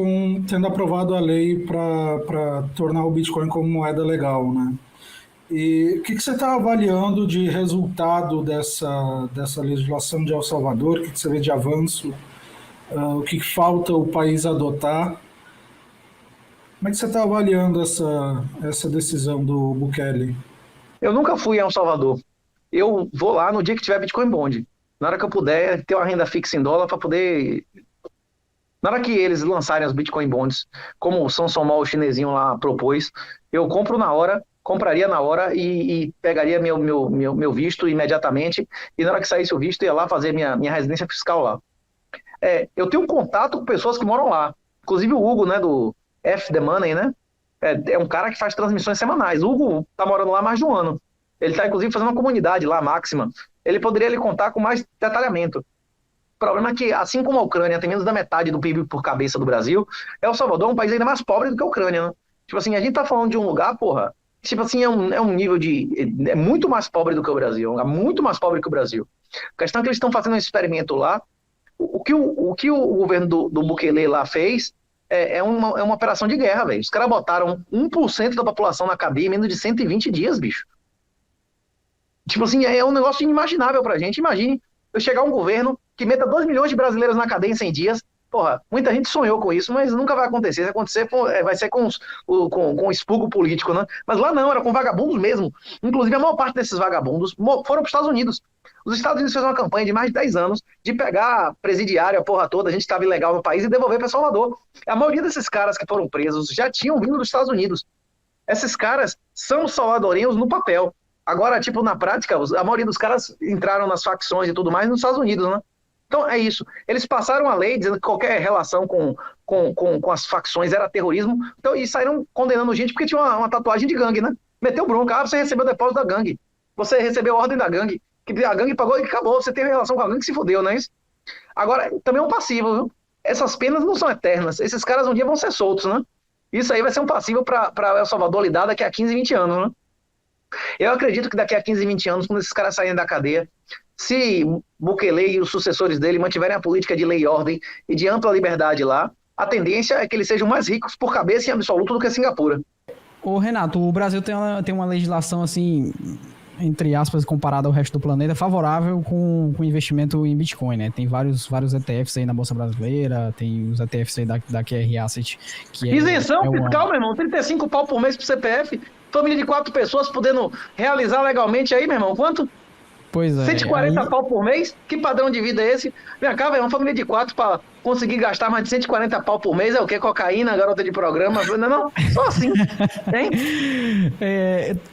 tendo aprovado a lei para tornar o Bitcoin como moeda legal, né? E o que você está avaliando de resultado dessa legislação de El Salvador? O que você vê de avanço? O que falta o país adotar? Como é que você está avaliando essa decisão do Bukele? Eu nunca fui a El Salvador. Eu vou lá no dia que tiver Bitcoin Bond. Na hora que eu puder ter uma renda fixa em dólar para poder... Na hora que eles lançarem os Bitcoin Bonds, como o Samson Mall chinesinho lá propôs, eu compraria na hora e pegaria meu visto imediatamente, e na hora que saísse o visto ia lá fazer minha residência fiscal lá. Eu tenho contato com pessoas que moram lá, inclusive o Hugo, né, do F The Money, né, é um cara que faz transmissões semanais. O Hugo tá morando lá há mais de 1 ano, ele tá inclusive fazendo uma comunidade lá, Máxima, ele poderia lhe contar com mais detalhamento. O problema é que, assim como a Ucrânia tem menos da metade do PIB por cabeça do Brasil, El Salvador é um país ainda mais pobre do que a Ucrânia, né? Tipo assim, a gente tá falando de um lugar, porra, tipo assim, é um nível é muito mais pobre do que o Brasil, é um lugar muito mais pobre que o Brasil. A questão é que eles estão fazendo um experimento lá. O que o governo do Bukele lá fez é uma operação de guerra, velho. Os caras botaram 1% da população na cadeia em menos de 120 dias, bicho. Tipo assim, é um negócio inimaginável pra gente. Imagine eu chegar um governo que meta 2 milhões de brasileiros na cadeia em 100 dias. Porra, muita gente sonhou com isso, mas nunca vai acontecer. Se acontecer, vai ser com expurgo político, né? Mas lá não, era com vagabundos mesmo. Inclusive, a maior parte desses vagabundos foram para os Estados Unidos. Os Estados Unidos fez uma campanha de mais de 10 anos de pegar presidiário, a porra toda, a gente estava ilegal no país, e devolver para Salvador. A maioria desses caras que foram presos já tinham vindo dos Estados Unidos. Esses caras são salvadorenhos no papel. Agora, tipo, na prática, a maioria dos caras entraram nas facções e tudo mais nos Estados Unidos, né? Então, é isso. Eles passaram a lei dizendo que qualquer relação com as facções era terrorismo, então, e saíram condenando gente porque tinha uma tatuagem de gangue, né? Meteu bronca. Você recebeu o depósito da gangue. Você recebeu a ordem da gangue. Que a gangue pagou e acabou. Você teve relação com a gangue que se fodeu, não é isso? Agora, também é um passivo, viu? Essas penas não são eternas. Esses caras um dia vão ser soltos, né? Isso aí vai ser um passivo para El Salvador lidar daqui a 15, 20 anos, né? Eu acredito que daqui a 15, 20 anos, quando esses caras saírem da cadeia, se Bukele e os sucessores dele mantiverem a política de lei e ordem e de ampla liberdade lá, a tendência é que eles sejam mais ricos por cabeça em absoluto do que Singapura. Ô Renato, o Brasil tem uma legislação assim, entre aspas, comparada ao resto do planeta, favorável com investimento em Bitcoin, né? Tem vários ETFs aí na Bolsa Brasileira, tem os ETFs aí da QR Asset. Isenção fiscal, meu irmão, 35 pau por mês pro CPF, família de 4 pessoas podendo realizar legalmente aí, meu irmão, quanto? Pois é. 140 pau por mês? Que padrão de vida é esse? Vem cá, velho, uma família de 4 para conseguir gastar mais de 140 pau por mês é o quê? Cocaína, garota de programa? Não, só assim. Hein?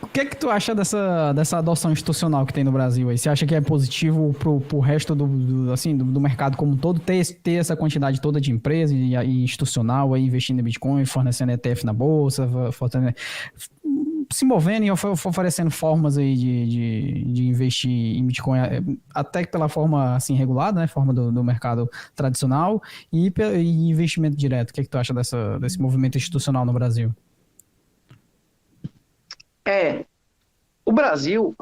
O que é que tu acha dessa adoção institucional que tem no Brasil aí? Você acha que é positivo pro resto do mercado como um todo ter essa quantidade toda de empresa e institucional aí investindo em Bitcoin, fornecendo ETF na bolsa, se movendo e oferecendo formas aí de investir em Bitcoin, até pela forma assim regulada, né, forma do mercado tradicional e investimento direto. O que é que tu acha desse movimento institucional no Brasil? O Brasil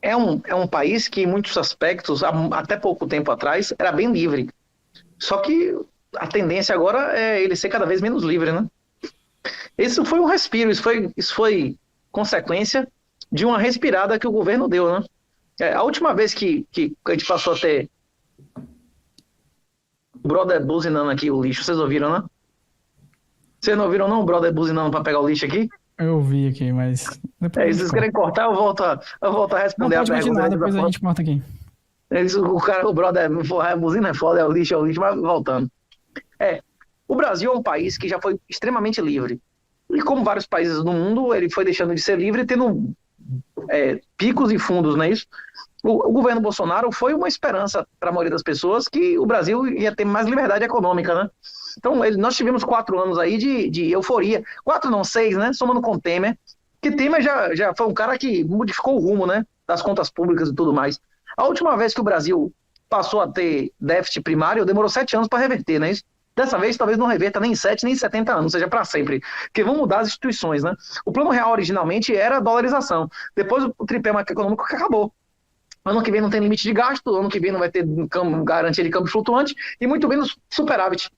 é um país que em muitos aspectos, até pouco tempo atrás, era bem livre. Só que a tendência agora é ele ser cada vez menos livre, né? Isso foi um respiro, isso foi consequência de uma respirada que o governo deu, né? A última vez que a gente passou a ter o brother buzinando aqui o lixo, vocês ouviram, né? Vocês não ouviram não o brother buzinando para pegar o lixo aqui? Eu vi aqui, mas depois Se vocês querem cortar, eu volto a não, responder a pode pergunta. continuar, depois a gente corta aqui. O brother, a buzina é foda, é o lixo, mas voltando. O Brasil é um país que já foi extremamente livre. E como vários países do mundo, ele foi deixando de ser livre, tendo picos e fundos, não é isso? O governo Bolsonaro foi uma esperança para a maioria das pessoas que o Brasil ia ter mais liberdade econômica, né? Então, nós tivemos 4 anos aí de euforia. 4 não, 6, né? Somando com Temer. Que Temer já foi um cara que modificou o rumo, né? Das contas públicas e tudo mais. A última vez que o Brasil passou a ter déficit primário, demorou 7 anos para reverter, né? Dessa vez, talvez não reverta nem 7, nem 70 anos, seja para sempre. Porque vão mudar as instituições, né? O plano real originalmente era a dolarização. Depois o tripé macroeconômico acabou. Ano que vem não tem limite de gasto, ano que vem não vai ter garantia de câmbio flutuante e muito menos superávit.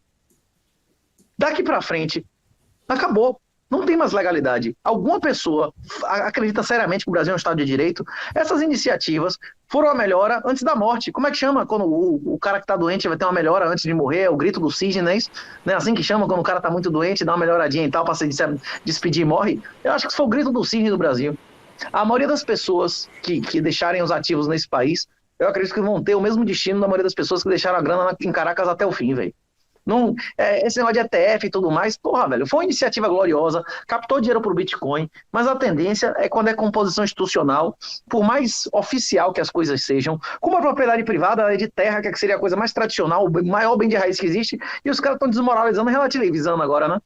Daqui para frente, acabou. Não tem mais legalidade. Alguma pessoa acredita seriamente que o Brasil é um Estado de Direito? Essas iniciativas foram a melhora antes da morte. Como é que chama quando o cara que está doente vai ter uma melhora antes de morrer? É o grito do cisne, não é isso? Não é assim que chama quando o cara está muito doente, dá uma melhoradinha e tal para se despedir e morre? Eu acho que isso foi o grito do cisne do Brasil. A maioria das pessoas que deixarem os ativos nesse país, eu acredito que vão ter o mesmo destino da maioria das pessoas que deixaram a grana em Caracas até o fim, velho. Não, esse negócio de ETF e tudo mais, porra, velho, foi uma iniciativa gloriosa, captou dinheiro pro Bitcoin, mas a tendência é quando é composição institucional, por mais oficial que as coisas sejam, como a propriedade privada de terra, que seria a coisa mais tradicional, o maior bem de raiz que existe, e os caras estão desmoralizando e relativizando agora, né?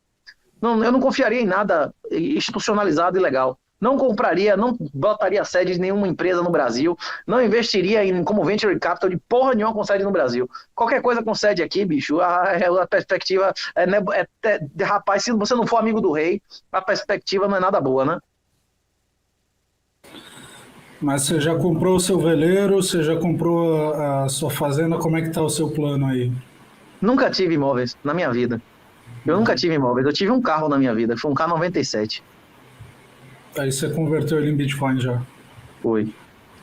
Não, eu não confiaria em nada institucionalizado e legal. Não compraria, não botaria sede de nenhuma empresa no Brasil, não investiria como venture capital de porra nenhuma com sede no Brasil. Qualquer coisa com sede aqui, bicho, a perspectiva rapaz, se você não for amigo do rei, a perspectiva não é nada boa, né? Mas você já comprou o seu veleiro, você já comprou a sua fazenda, como é que tá o seu plano aí? Nunca tive imóveis na minha vida. Eu nunca tive imóveis, eu tive um carro na minha vida, foi um K97. Aí você converteu ele em Bitcoin já. Foi.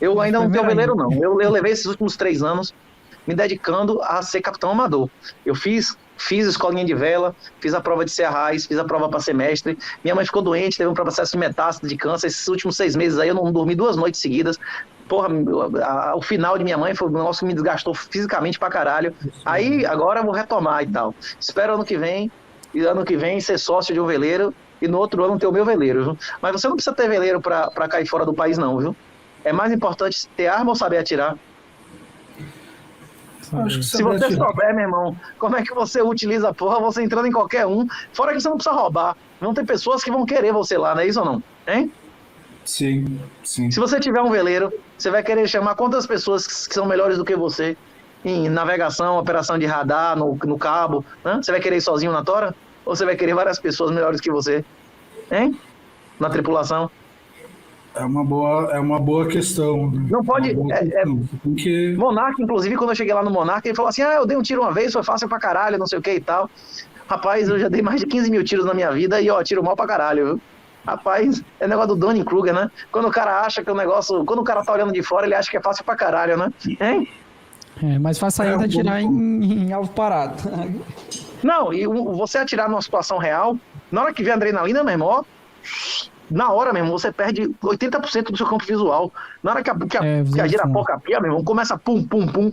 Eu ainda não tenho veleiro, não. Eu levei esses últimos 3 anos me dedicando a ser capitão amador. Eu fiz escolinha de vela, fiz a prova de ser arraiz, fiz a prova para semestre. Minha mãe ficou doente, teve um processo de metástase de câncer. Esses últimos 6 meses aí eu não dormi 2 noites seguidas. Porra, o final de minha mãe foi um negócio que me desgastou fisicamente pra caralho. Aí, agora eu vou retomar e tal. Espero ano que vem ser sócio de um veleiro e no outro ano ter o meu veleiro, viu? Mas você não precisa ter veleiro para cair fora do país, não, viu? É mais importante ter arma ou saber atirar. Se você souber, meu irmão, como é que você utiliza a porra, você entrando em qualquer um, fora que você não precisa roubar. Vão ter pessoas que vão querer você lá, não é isso ou não? Hein? Sim, sim. Se você tiver um veleiro, você vai querer chamar quantas pessoas que são melhores do que você em navegação, operação de radar, no cabo, né? Você vai querer ir sozinho na tora? Ou você vai querer várias pessoas melhores que você? Hein? Na tripulação? É uma boa questão. Não pode... Porque... Monark, inclusive, quando eu cheguei lá no Monark, ele falou assim, eu dei um tiro uma vez, foi fácil pra caralho, não sei o que e tal. Rapaz, eu já dei mais de 15 mil tiros na minha vida e, tiro mal pra caralho, viu? Rapaz, é negócio do Dunning-Kruger, né? Quando o cara acha que o negócio... Quando o cara tá olhando de fora, ele acha que é fácil pra caralho, né? Hein? Mas faz sair atirar em alvo parado. Não, e você atirar numa situação real, na hora que vem a adrenalina, meu irmão, na hora mesmo, você perde 80% do seu campo visual. Na hora que a girapoca pia, meu irmão, começa pum, pum, pum,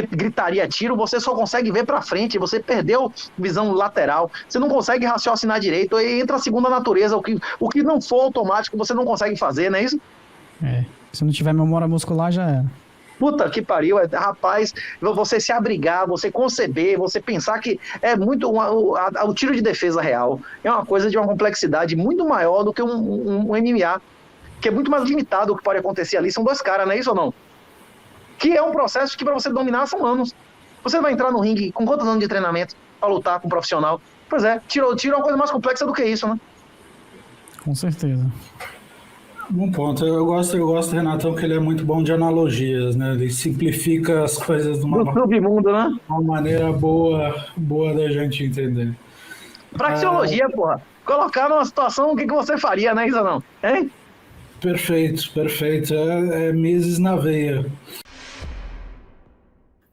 gritaria, tiro, você só consegue ver pra frente, você perdeu visão lateral, você não consegue raciocinar direito, aí entra a segunda natureza, o que não for automático, você não consegue fazer, não é isso? Se não tiver memória muscular, já era. Puta que pariu, rapaz, você se abrigar, você conceber, você pensar que é muito o tiro de defesa real é uma coisa de uma complexidade muito maior do que um MMA, que é muito mais limitado. O que pode acontecer ali são 2 caras, não é isso ou não? Que é um processo que para você dominar são anos. Você vai entrar no ringue com quantos anos de treinamento para lutar com um profissional? Pois é, tiro é uma coisa mais complexa do que isso, né? Com certeza. Bom ponto. Eu gosto, Renatão, que ele é muito bom de analogias, né? Ele simplifica as coisas de Do submundo, né? uma maneira boa da gente entender. Praxeologia, porra. Colocar numa situação, o que você faria, né, isso ou não? Hein? Perfeito, perfeito. É Mises na veia.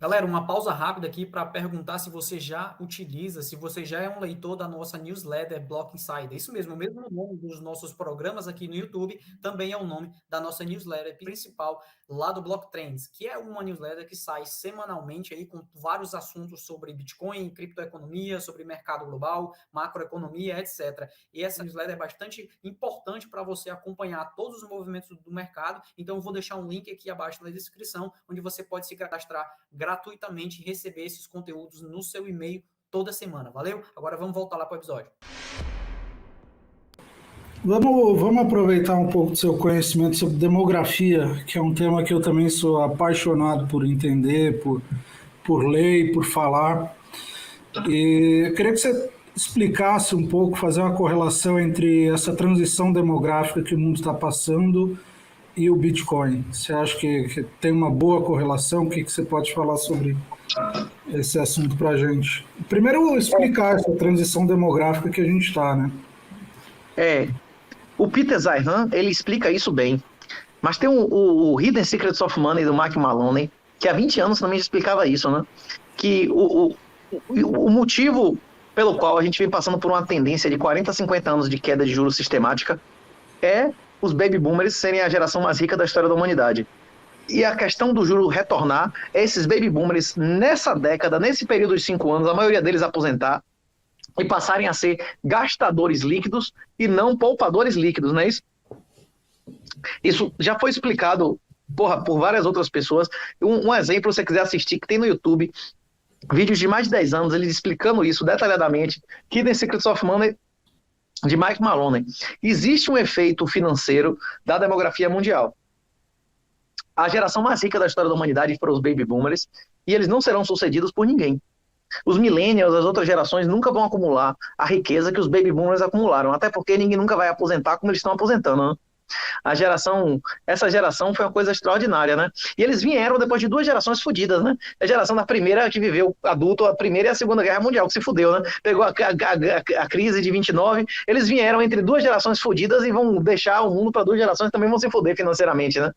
Galera, uma pausa rápida aqui para perguntar se você já utiliza, se você já é um leitor da nossa newsletter Block Insider. Isso mesmo, o mesmo nome dos nossos programas aqui no YouTube também é o nome da nossa newsletter principal lá do Block Trends, que é uma newsletter que sai semanalmente aí com vários assuntos sobre Bitcoin, criptoeconomia, sobre mercado global, macroeconomia, etc. E essa newsletter é bastante importante para você acompanhar todos os movimentos do mercado. Então eu vou deixar um link aqui abaixo na descrição, onde você pode se cadastrar gratuitamente e receber esses conteúdos no seu e-mail toda semana. Valeu? Agora vamos voltar lá para o episódio. Vamos aproveitar um pouco do seu conhecimento sobre demografia, que é um tema que eu também sou apaixonado por entender, por ler e por falar. E eu queria que você explicasse um pouco, fazer uma correlação entre essa transição demográfica que o mundo está passando e o Bitcoin. Você acha que tem uma boa correlação? O que você pode falar sobre esse assunto para a gente? Primeiro, explicar essa transição demográfica que a gente está, né? O Peter Zeihan, ele explica isso bem. Mas tem o Hidden Secrets of Money do Mike Maloney, que há 20 anos também explicava isso, né? Que o motivo pelo qual a gente vem passando por uma tendência de 40 a 50 anos de queda de juros sistemática é os baby boomers serem a geração mais rica da história da humanidade. E a questão do juro retornar é esses baby boomers nessa década, nesse período de 5 anos, a maioria deles aposentar e passarem a ser gastadores líquidos e não poupadores líquidos, não é isso? Isso já foi explicado por várias outras pessoas. Um exemplo, se você quiser assistir, que tem no YouTube, vídeos de mais de 10 anos, eles explicando isso detalhadamente, Hidden Secrets of Money, de Mike Maloney. Existe um efeito financeiro da demografia mundial. A geração mais rica da história da humanidade foram os baby boomers, e eles não serão sucedidos por ninguém. Os millennials, as outras gerações, nunca vão acumular a riqueza que os baby boomers acumularam, até porque ninguém nunca vai aposentar como eles estão aposentando, né? Essa geração foi uma coisa extraordinária, né? E eles vieram depois de 2 gerações fodidas, né? A geração da primeira que viveu adulto, a primeira e a segunda guerra mundial, que se fudeu, né? Pegou a crise de 29, eles vieram entre 2 gerações fodidas e vão deixar o mundo para 2 gerações que também vão se fuder financeiramente, né?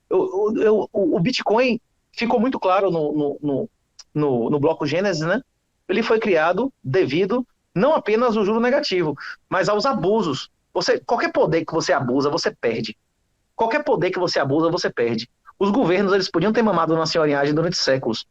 O Bitcoin ficou muito claro no bloco Gênesis, né? Ele foi criado devido não apenas ao juro negativo, mas aos abusos. Qualquer poder que você abusa, você perde. Qualquer poder que você abusa, você perde. Os governos, eles podiam ter mamado na senhorinhagem durante séculos.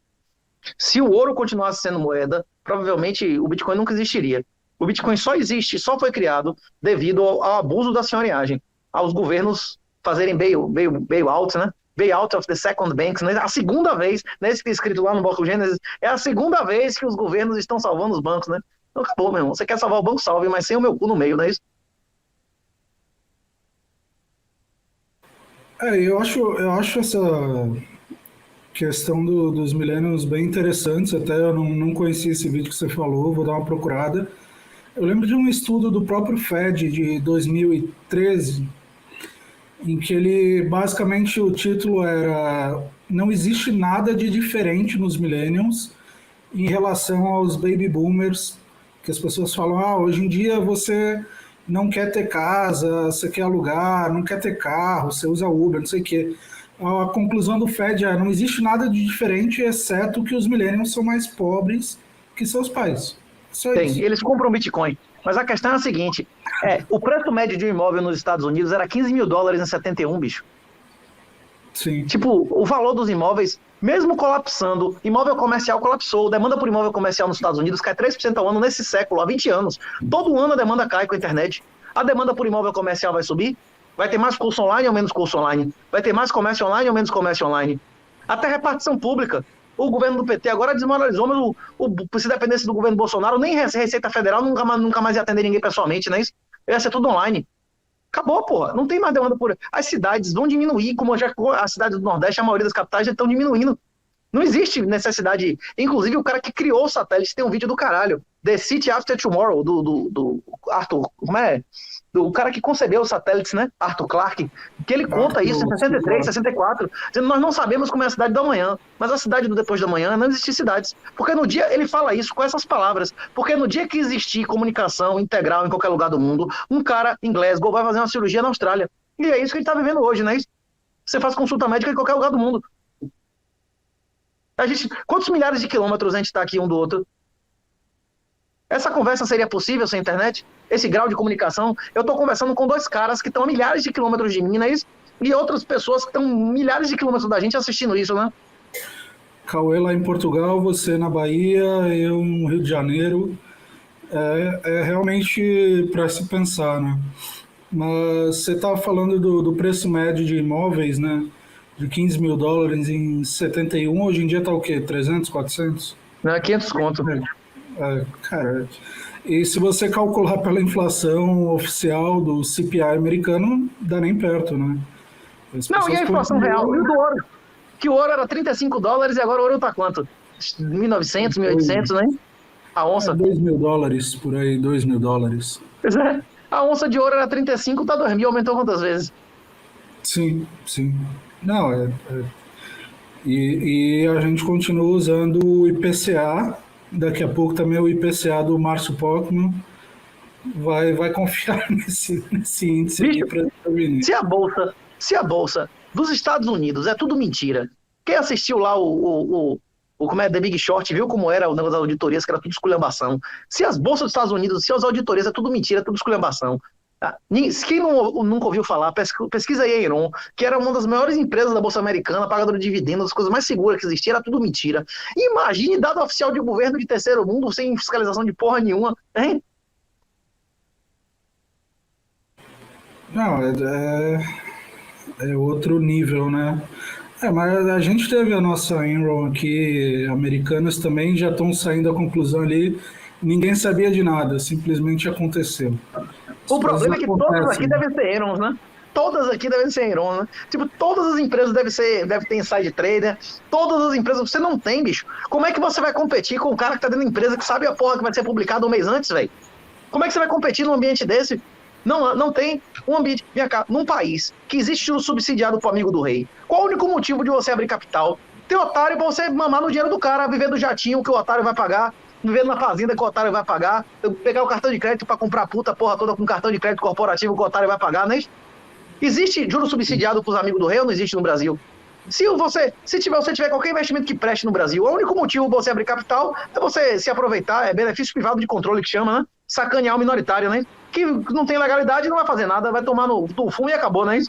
Se o ouro continuasse sendo moeda, provavelmente o Bitcoin nunca existiria. O Bitcoin só existe, só foi criado devido ao abuso da senhorinhagem, aos governos fazerem bailout, né? Bailout of the second banks, né? A segunda vez, né? Isso que é escrito lá no bloco Gênesis, é a segunda vez que os governos estão salvando os bancos, né? Então acabou, meu irmão. Você quer salvar o banco, salve, mas sem o meu cu no meio, não é isso? Eu acho essa questão dos millennials bem interessante. Até eu não conhecia esse vídeo que você falou, vou dar uma procurada. Eu lembro de um estudo do próprio Fed de 2013, em que ele, basicamente, o título era "Não existe nada de diferente nos millennials em relação aos baby boomers", que as pessoas falam, hoje em dia você não quer ter casa, você quer alugar, não quer ter carro, você usa Uber, não sei o quê. A conclusão do Fed não existe nada de diferente, exceto que os millennials são mais pobres que seus pais. Só isso. Eles compram Bitcoin. Mas a questão é a seguinte, o preço médio de um imóvel nos Estados Unidos era $15 mil em 71, bicho. Sim. Tipo, o valor dos imóveis, mesmo colapsando, imóvel comercial colapsou, demanda por imóvel comercial nos Estados Unidos cai 3% ao ano nesse século, há 20 anos. Todo ano a demanda cai com a internet. A demanda por imóvel comercial vai subir? Vai ter mais curso online ou menos curso online? Vai ter mais comércio online ou menos comércio online? Até repartição pública. O governo do PT agora desmoralizou, mas se dependesse do governo Bolsonaro, nem Receita Federal nunca mais ia atender ninguém pessoalmente, não é isso? Ia ser tudo online. Acabou, porra. Não tem mais demanda por... As cidades vão diminuir, como já as cidades do Nordeste, a maioria das capitais já estão diminuindo. Não existe necessidade. Inclusive, o cara que criou o satélite tem um vídeo do caralho. The City After Tomorrow, do Arthur. Como é? Do cara que concebeu os satélites, né? Arthur Clarke. Que ele conta isso em 63, 64. Dizendo: nós não sabemos como é a cidade do amanhã. Mas a cidade do depois da manhã não existe cidades. Porque no dia. Ele fala isso com essas palavras. Porque no dia que existir comunicação integral em qualquer lugar do mundo, um cara em Glasgow vai fazer uma cirurgia na Austrália. E é isso que a gente tá vivendo hoje, né? Você faz consulta médica em qualquer lugar do mundo. Quantos milhares de quilômetros a gente está aqui um do outro? Essa conversa seria possível sem internet? Esse grau de comunicação? Eu estou conversando com dois caras que estão a milhares de quilômetros de mim, né? E outras pessoas que estão milhares de quilômetros da gente assistindo isso, né? Cauê lá em Portugal, você na Bahia, eu no Rio de Janeiro. É realmente para se pensar, né? Mas você estava falando do preço médio de imóveis, né? De 15 mil dólares em 71, hoje em dia está o quê? 300, 400? Não, 500 conto. Cara, e se você calcular pela inflação oficial do CPI americano, não dá nem perto, né? Não, e a inflação real? E o do ouro? Que o ouro era 35 dólares e agora o ouro está quanto? 1.900, 1.800, né? A onça. 2 mil dólares, por aí, 2 mil dólares. Pois é. A onça de ouro era 35, tá 2 mil, aumentou quantas vezes? Sim. Não, E a gente continua usando o IPCA, daqui a pouco também o IPCA do Márcio Pockmann vai confiar nesse índice aqui para determinar. Se a bolsa dos Estados Unidos é tudo mentira, quem assistiu lá como é The Big Short, viu como era o negócio das auditorias, que era tudo esculhambação. Se as bolsas dos Estados Unidos, se as auditorias é tudo mentira, é tudo esculhambação. Quem nunca ouviu falar, pesquisa aí a Enron, que era uma das maiores empresas da Bolsa Americana, pagadora de dividendos, as coisas mais seguras que existiam, era tudo mentira. Imagine dado oficial de governo de terceiro mundo sem fiscalização de porra nenhuma, hein? Não, é outro nível, né? Mas a gente teve a nossa Enron aqui, americanas também já estão saindo à conclusão ali, ninguém sabia de nada, simplesmente aconteceu. O problema é que todas aqui devem ser Enron, né? Todas aqui devem ser Enron, né? Tipo, todas as empresas devem ter inside trader, todas as empresas, você não tem, bicho. Como é que você vai competir com o cara que tá dentro da empresa que sabe a porra que vai ser publicado um mês antes, velho? Como é que você vai competir num ambiente desse? Não tem um ambiente. Vem cá, num país que existe um subsidiado pro amigo do rei, qual o único motivo de você abrir capital? Ter otário pra você mamar no dinheiro do cara, viver do jatinho que o otário vai pagar, viver na fazenda que o otário vai pagar, pegar o cartão de crédito pra comprar a puta porra toda com cartão de crédito corporativo que o otário vai pagar, né? Existe juro subsidiado pros amigos do rei ou não existe no Brasil? Se você tiver qualquer investimento que preste no Brasil, o único motivo de você abrir capital é você se aproveitar, é benefício privado de controle que chama, né? Sacanear o minoritário, né? Que não tem legalidade, não vai fazer nada, vai tomar no fumo e acabou, né?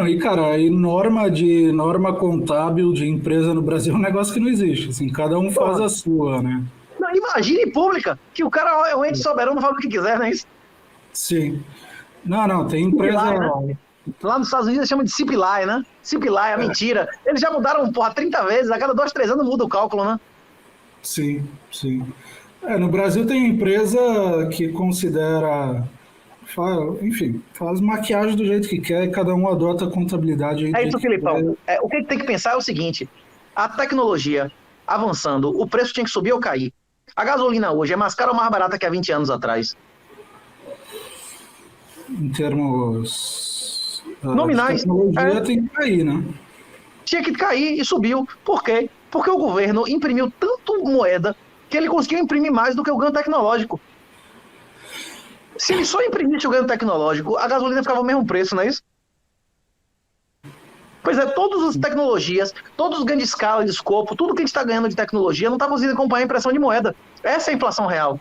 E cara, norma contábil de empresa no Brasil é um negócio que não existe, assim, cada um faz a sua, né? Não, imagine pública, que o cara é um ente soberano, fala o que quiser, né? Sim. Não, tem empresa... Né? Lá nos Estados Unidos chama de CPI, né? CPI, é mentira. Eles já mudaram, 30 vezes, a cada 2, 3 anos muda o cálculo, né? Sim. No Brasil tem empresa que considera... faz maquiagem do jeito que quer, cada um adota a contabilidade. É isso, Filipão. O que tem que pensar é o seguinte, a tecnologia avançando, o preço tinha que subir ou cair. A gasolina hoje é mais cara ou mais barata que há 20 anos atrás? Em termos nominais, de tecnologia tem que cair, né? Tinha que cair e subiu. Por quê? Porque o governo imprimiu tanto moeda que ele conseguiu imprimir mais do que o ganho tecnológico. Se ele só imprimisse o ganho tecnológico, a gasolina ficava o mesmo preço, não é isso? Pois é, todas as tecnologias, todos os ganhos de escala, de escopo, tudo que a gente está ganhando de tecnologia não está conseguindo acompanhar a impressão de moeda. Essa é a inflação real.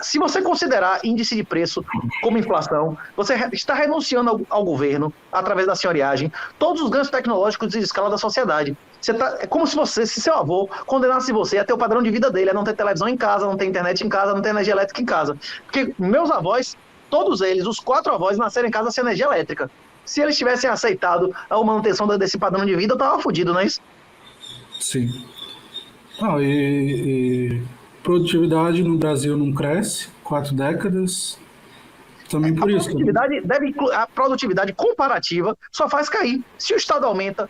Se você considerar índice de preço como inflação, você está renunciando ao governo, através da senhoriagem, todos os ganhos tecnológicos de escala da sociedade. É como se seu avô condenasse você a ter o padrão de vida dele, a não ter televisão em casa, não ter internet em casa, não ter energia elétrica em casa. Porque meus avós, todos eles, os 4 avós, nasceram em casa sem energia elétrica. Se eles tivessem aceitado a manutenção desse padrão de vida, eu estava fodido, não é isso? Sim. Produtividade no Brasil não cresce, 4 décadas, também por isso. A produtividade comparativa só faz cair. Se o Estado aumenta,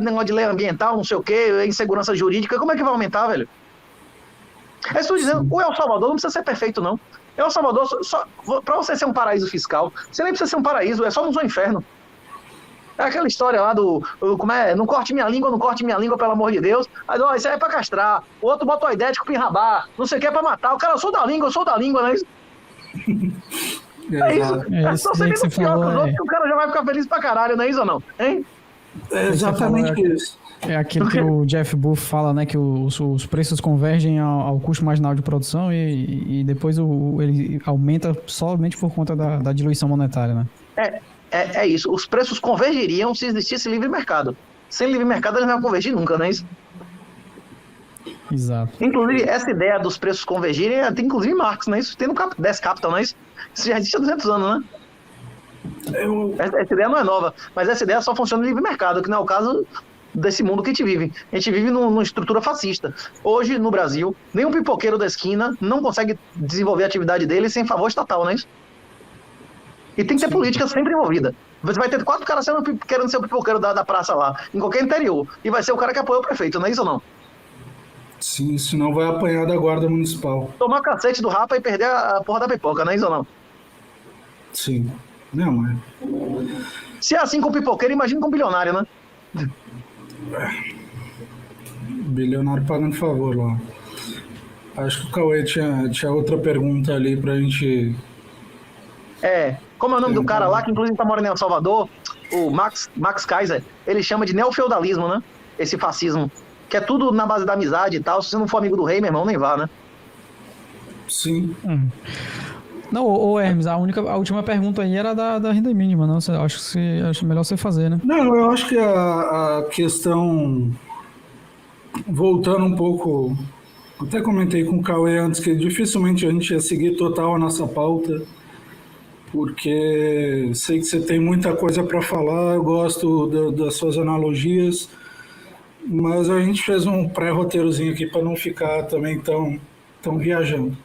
negócio de lei ambiental, não sei o quê, insegurança jurídica, como é que vai aumentar, velho? É isso que eu tô dizendo, o El Salvador não precisa ser perfeito, não. El Salvador, para você ser um paraíso fiscal, você nem precisa ser um paraíso, é só um inferno. É aquela história lá como é, não corte minha língua, pelo amor de Deus. Aí, ó, isso aí é pra castrar. O outro bota uma ideia de cupim-rabá, não sei o que é pra matar. O cara, eu sou da língua, né? É isso. É só ser menos pior que os outros, que o cara já vai ficar feliz pra caralho, não é isso ou não? Hein? É exatamente isso. É aquilo que o Jeff Buff fala, né? Que os preços convergem ao custo marginal de produção e depois ele aumenta somente por conta da diluição monetária, né? É isso. Os preços convergiriam se existisse livre mercado. Sem livre mercado, eles não vão convergir nunca, não é isso? Exato. Inclusive, essa ideia dos preços convergirem, tem inclusive Marx, não é isso? Tem no 10 Capital, não é isso? Isso já existe há 200 anos, né? Essa ideia não é nova, mas essa ideia só funciona no livre mercado, que não é o caso desse mundo que a gente vive. A gente vive numa estrutura fascista. Hoje, no Brasil, nenhum pipoqueiro da esquina não consegue desenvolver a atividade dele sem favor estatal, não é isso? E tem que ter política sempre envolvida. Você vai ter 4 caras querendo ser o pipoqueiro da praça lá, em qualquer interior, e vai ser o cara que apoia o prefeito, não é isso ou não? Sim, senão vai apanhar da guarda municipal. Tomar cacete do rapa e perder a porra da pipoca, não é isso ou não? Sim. Não, mas... Se é assim com o pipoqueiro, imagina com o bilionário, né? Bilionário pagando favor lá. Acho que o Cauê tinha outra pergunta ali pra gente... Como é o nome do cara lá, que inclusive tá morando em El Salvador, o Max Kaiser, ele chama de neofeudalismo, né? Esse fascismo, que é tudo na base da amizade e tal. Se você não for amigo do rei, meu irmão, nem vá, né? Sim. Não, Hermes, a última pergunta aí era da renda mínima, não? Acho melhor você fazer, né? Não, eu acho que a questão, voltando um pouco, até comentei com o Cauê antes que dificilmente a gente ia seguir total a nossa pauta, porque sei que você tem muita coisa para falar, eu gosto das suas analogias, mas a gente fez um pré-roteirozinho aqui para não ficar também tão viajando.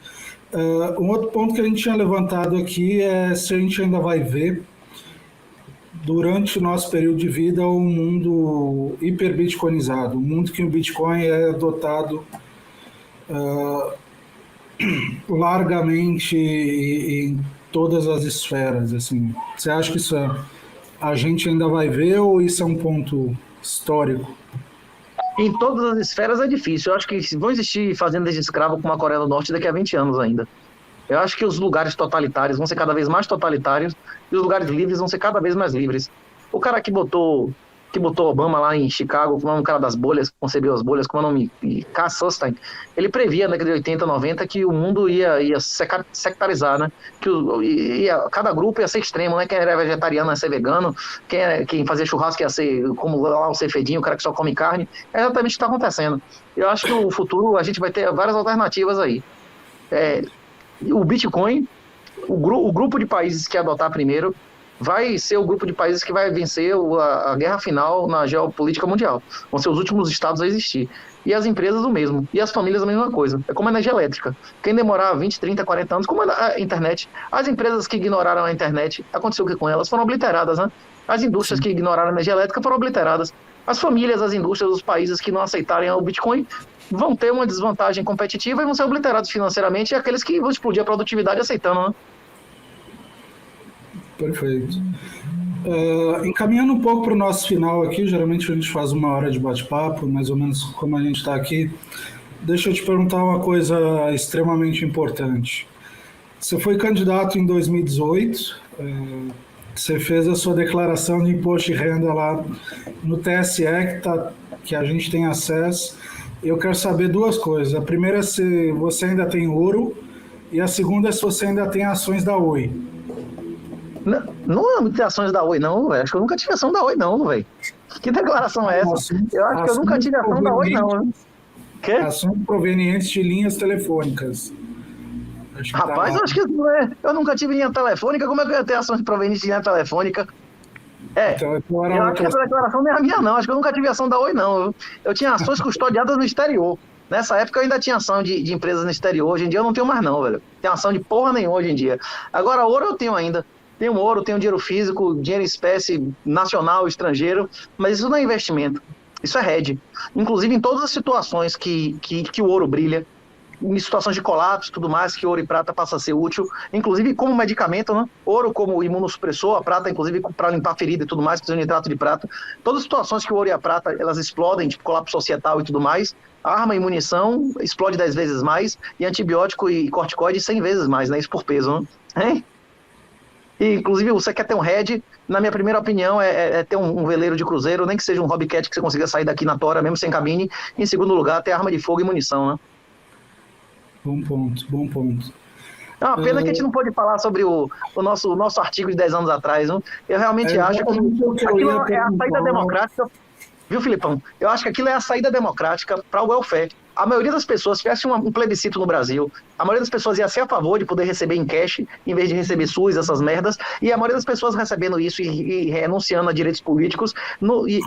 Um outro ponto que a gente tinha levantado aqui é se a gente ainda vai ver, durante o nosso período de vida, um mundo hiperbitcoinizado, um mundo que o Bitcoin é adotado largamente em todas as esferas. Assim. Você acha que isso a gente ainda vai ver ou isso é um ponto histórico? Em todas as esferas é difícil. Eu acho que vão existir fazendas de escravo como a Coreia do Norte daqui a 20 anos ainda. Eu acho que os lugares totalitários vão ser cada vez mais totalitários e os lugares livres vão ser cada vez mais livres. O cara que botou Obama lá em Chicago, como é um cara das bolhas, que concebeu as bolhas, como é o nome? Cass Sunstein, ele previa na década de 80, 90 que o mundo ia sectarizar, né? Que cada grupo ia ser extremo, né? Quem era vegetariano ia ser vegano, quem fazia churrasco ia ser como lá o cefedinho, o cara que só come carne. É exatamente o que está acontecendo. Eu acho que no futuro a gente vai ter várias alternativas aí. O Bitcoin, o grupo de países que adotar primeiro, vai ser o grupo de países que vai vencer a guerra final na geopolítica mundial. Vão ser os últimos estados a existir. E as empresas o mesmo. E as famílias a mesma coisa. É como a energia elétrica. Quem demorar 20, 30, 40 anos, como a internet. As empresas que ignoraram a internet, aconteceu o que com elas? Foram obliteradas, né? As indústrias que ignoraram a energia elétrica foram obliteradas. As famílias, as indústrias, os países que não aceitarem o Bitcoin vão ter uma desvantagem competitiva e vão ser obliterados financeiramente, e aqueles que vão explodir a produtividade aceitando, né? Perfeito. Encaminhando um pouco para o nosso final aqui, geralmente a gente faz 1 hora de bate-papo, mais ou menos como a gente está aqui. Deixa eu te perguntar uma coisa extremamente importante. Você foi candidato em 2018, você fez a sua declaração de imposto de renda lá no TSE, que a gente tem acesso. Eu quero saber 2 coisas. A primeira é se você ainda tem ouro, e a segunda é se você ainda tem ações da Oi. Não tem ações da Oi, não, velho. Acho que eu nunca tive ação da Oi, não, velho. Que declaração é essa? Eu acho que eu nunca tive ação da Oi, não, né? Quê? Ações provenientes de linhas telefônicas. Rapaz, eu acho que eu nunca tive linha telefônica. Como é que eu ia ter ações provenientes de linha telefônica? Então, eu acho que essa declaração não é a minha, não. Acho que eu nunca tive ação da Oi, não. Eu tinha ações custodiadas no exterior. Nessa época eu ainda tinha ação de empresas no exterior. Hoje em dia eu não tenho mais, não, velho. Tenho ação de porra nenhuma hoje em dia. Agora, ouro eu tenho ainda. Tem um ouro, tem um dinheiro físico, dinheiro em espécie, nacional, estrangeiro, mas isso não é investimento, isso é hedge. Inclusive em todas as situações que o ouro brilha, em situações de colapso e tudo mais, que ouro e prata passa a ser útil, inclusive como medicamento, né? Ouro como imunossupressor, a prata, inclusive, para limpar ferida e tudo mais, precisa de nitrato de prata. Todas as situações que o ouro e a prata, elas explodem, tipo colapso societal e tudo mais, arma e munição explode 10 vezes mais, e antibiótico e corticoide 100 vezes mais, né? Isso por peso, né? E, inclusive, você quer ter um head, na minha primeira opinião, é ter um veleiro de cruzeiro, nem que seja um Hobbycat que você consiga sair daqui na tora, mesmo sem cabine. E, em segundo lugar, ter arma de fogo e munição, né? Bom ponto, bom ponto. É uma pena que a gente não pôde falar sobre o nosso artigo de 10 anos atrás. Não? Eu realmente acho que aquilo é a saída democrática. Viu, Filipão? Eu acho que aquilo é a saída democrática para o welfare. A maioria das pessoas, se tivesse um plebiscito no Brasil, a maioria das pessoas ia ser a favor de poder receber em cash, em vez de receber SUS, essas merdas, e a maioria das pessoas recebendo isso e renunciando a direitos políticos, e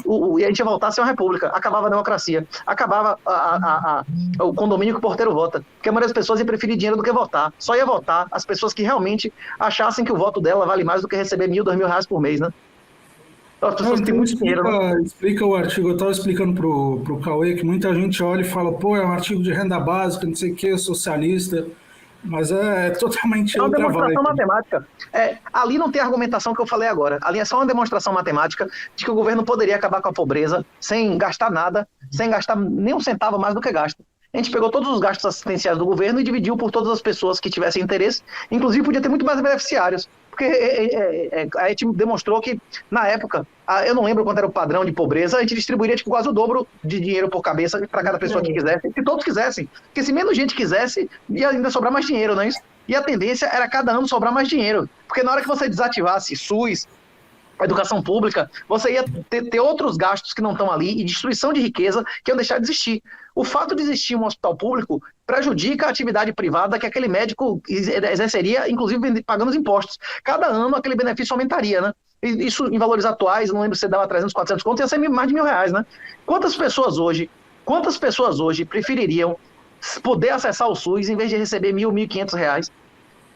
a gente ia voltar a ser uma república. Acabava a democracia, acabava o condomínio que o porteiro vota, porque a maioria das pessoas ia preferir dinheiro do que votar. Só ia votar as pessoas que realmente achassem que o voto dela vale mais do que receber R$1.000, R$2.000 por mês, né? As pessoas têm muito dinheiro, né? Explica o artigo. Eu estava explicando pro Cauê que muita gente olha e fala, pô, é um artigo de renda básica, não sei o que, socialista, mas é totalmente outra vibe. É uma demonstração matemática. Ali não tem a argumentação que eu falei agora. Ali é só uma demonstração matemática de que o governo poderia acabar com a pobreza sem gastar nada, sem gastar nem um centavo mais do que gasta. A gente pegou todos os gastos assistenciais do governo e dividiu por todas as pessoas que tivessem interesse. Inclusive, podia ter muito mais beneficiários. Porque a gente demonstrou que, na época, eu não lembro quanto era o padrão de pobreza, a gente distribuiria tipo, quase o dobro de dinheiro por cabeça para cada pessoa que quisesse, se todos quisessem. Porque se menos gente quisesse, ia ainda sobrar mais dinheiro, não é isso? E a tendência era cada ano sobrar mais dinheiro. Porque na hora que você desativasse SUS, a educação pública, você ia ter outros gastos que não estão ali e destruição de riqueza que iam deixar de existir. O fato de existir um hospital público prejudica a atividade privada que aquele médico exerceria, inclusive pagando os impostos. Cada ano aquele benefício aumentaria, né? Isso em valores atuais, não lembro se dava 300, 400 contos, ia ser mais de R$1.000, né? Quantas pessoas hoje prefeririam poder acessar o SUS em vez de receber R$1.000, R$1.500?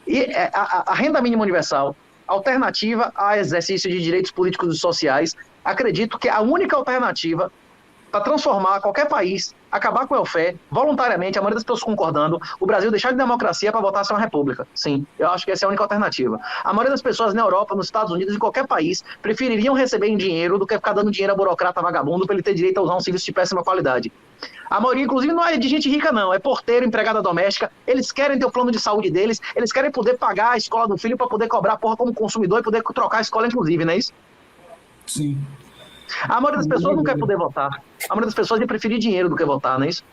E a renda mínima universal, alternativa a exercício de direitos políticos e sociais, acredito que a única alternativa para transformar qualquer país, acabar com o welfare, voluntariamente, a maioria das pessoas concordando, o Brasil deixar de democracia para voltar a ser uma república. Sim, eu acho que essa é a única alternativa. A maioria das pessoas na Europa, nos Estados Unidos, em qualquer país, prefeririam receber em dinheiro do que ficar dando dinheiro a burocrata vagabundo para ele ter direito a usar um serviço de péssima qualidade. A maioria, inclusive, não é de gente rica, não. É porteiro, empregada doméstica. Eles querem ter o plano de saúde deles. Eles querem poder pagar a escola do filho para poder cobrar a porra como consumidor e poder trocar a escola, inclusive, não é isso? Sim. A maioria das pessoas não quer poder votar. A maioria das pessoas ia preferir dinheiro do que votar, não é isso?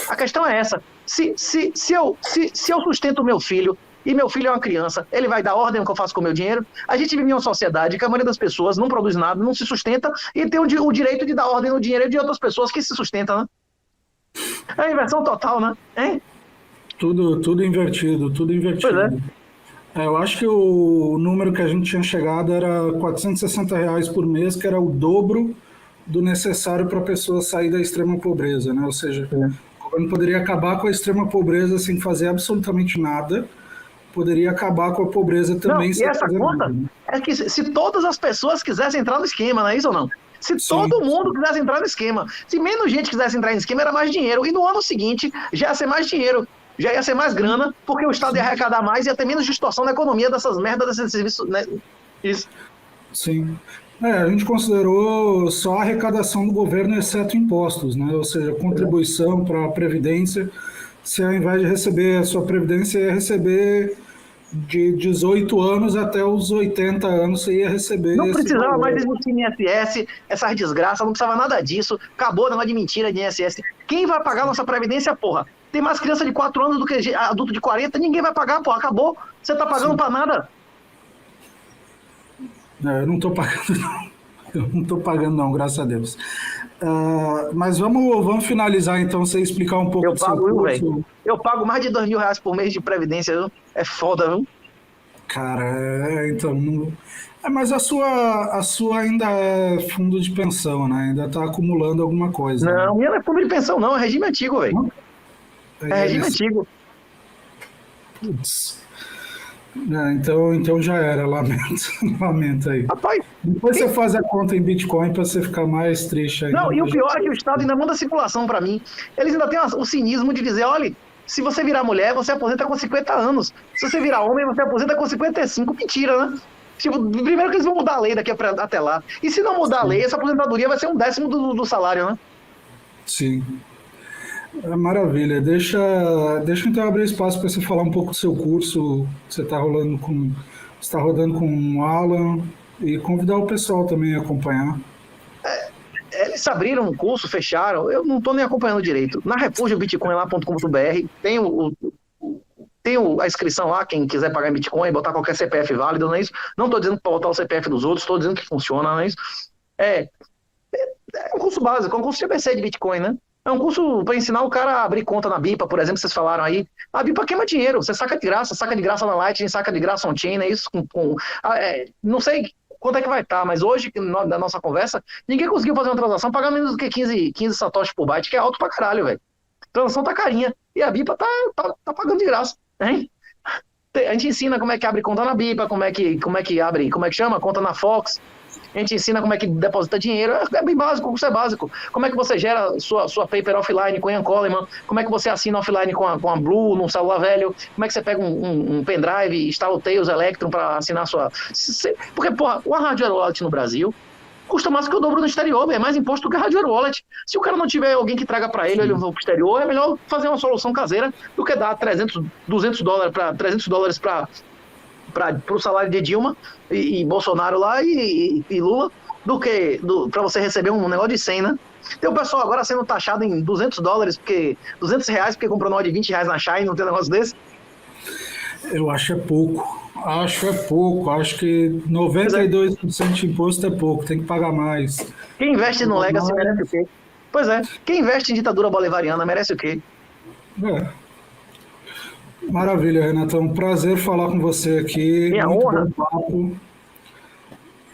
A questão é essa. Se eu sustento o meu filho, e meu filho é uma criança, ele vai dar ordem ao que eu faço com o meu dinheiro, a gente vive em uma sociedade que a maioria das pessoas não produz nada, não se sustenta, e tem o direito de dar ordem no dinheiro de outras pessoas que se sustentam, né? É a inversão total, né? Hein? Tudo invertido, tudo invertido. Pois é. Eu acho que o número que a gente tinha chegado era R$460 por mês, que era o dobro do necessário para a pessoa sair da extrema pobreza, né? Ou seja, o governo poderia acabar com a extrema pobreza sem fazer absolutamente nada, poderia acabar com a pobreza também sem fazer nada. Né? É que se todas as pessoas quisessem entrar no esquema, não é isso ou não? Se todo mundo quisesse entrar no esquema, se menos gente quisesse entrar no esquema, era mais dinheiro. E no ano seguinte já ia ser mais dinheiro, já ia ser mais grana, porque o Estado ia arrecadar mais e ia ter menos distorção na economia dessas merdas, desses serviços. Né? Isso. Sim. A gente considerou só a arrecadação do governo, exceto impostos, né? Ou seja, contribuição para a Previdência. Se ao invés de receber a sua Previdência, ia receber de 18 anos até os 80 anos, você ia receber. Não precisava mais existir INSS, essas desgraças, não precisava nada disso. Acabou o negócio de mentira de INSS. Quem vai pagar nossa Previdência, porra? Tem mais criança de 4 anos do que adulto de 40, ninguém vai pagar, porra. Acabou. Você tá pagando para nada. Eu não estou pagando, não. Eu não estou pagando, não, graças a Deus. Mas vamos finalizar, então, você explicar um pouco do seu curso. Velho. Eu pago mais de R$2.000 por mês de Previdência, viu? É foda, viu? Cara, então... mas a sua ainda é fundo de pensão, né? Ainda está acumulando alguma coisa. Não, minha não é fundo de pensão, não. É regime antigo, velho. É regime antigo. Putz. Então já era, lamento, lamento aí. Rapaz, Depois você faz a conta em Bitcoin para você ficar mais triste ainda. não, e o pior é que o Estado ainda manda simulação para mim. Eles ainda têm o cinismo de dizer, olha, se você virar mulher, você aposenta com 50 anos. Se você virar homem, você aposenta com 55. Mentira, né? Tipo, primeiro que eles vão mudar a lei daqui até lá. E se não mudar a lei, essa aposentadoria vai ser 1/10 do salário, né? Sim. Maravilha. Deixa então abrir espaço para você falar um pouco do seu curso que você está rodando com o Alan e convidar o pessoal também a acompanhar. Eles abriram um curso, fecharam, eu não estou nem acompanhando direito. Na refugiobitcoin.com.br tem a inscrição lá, quem quiser pagar em Bitcoin, botar qualquer CPF válido, não é isso? Não estou dizendo para botar o CPF dos outros, estou dizendo que funciona, não é isso? É um curso básico, é um curso de ABC de Bitcoin, né? É um curso para ensinar o cara a abrir conta na BIPA, por exemplo, vocês falaram aí. A BIPA queima dinheiro, você saca de graça na Lightning, saca de graça on-chain, é isso? Não sei quanto é que vai estar, mas hoje, na nossa conversa, ninguém conseguiu fazer uma transação pagar menos do que 15 satoshis por byte, que é alto pra caralho, velho. A transação tá carinha. E a BIPA tá pagando de graça, hein? A gente ensina como é que abre conta na BIPA, como é que abre, como é que chama? Conta na Fox. A gente ensina como é que deposita dinheiro, é bem básico, o curso é básico. Como é que você gera sua paper offline com Ian Coleman, como é que você assina offline com a Blue num celular velho, como é que você pega um pendrive e instala o Tails Electron para assinar sua... Porque, porra, o hardware wallet no Brasil custa mais que o dobro no exterior, é mais imposto do que a hardware wallet. Se o cara não tiver alguém que traga para ele pro exterior, é melhor fazer uma solução caseira do que dar $200 para o salário de Dilma e Bolsonaro lá e Lula para você receber um negócio de 100, né? Tem o pessoal agora sendo taxado em $200, R$200 porque comprou nós de R$20 na Shine, não tem um negócio desse? Eu acho é pouco. Acho que 92% de imposto é pouco, tem que pagar mais. Quem investe no Legacy merece o quê? Pois é, quem investe em ditadura bolivariana merece o quê? Maravilha, Renatão. Prazer falar com você aqui. Minha Muito honra. bom papo.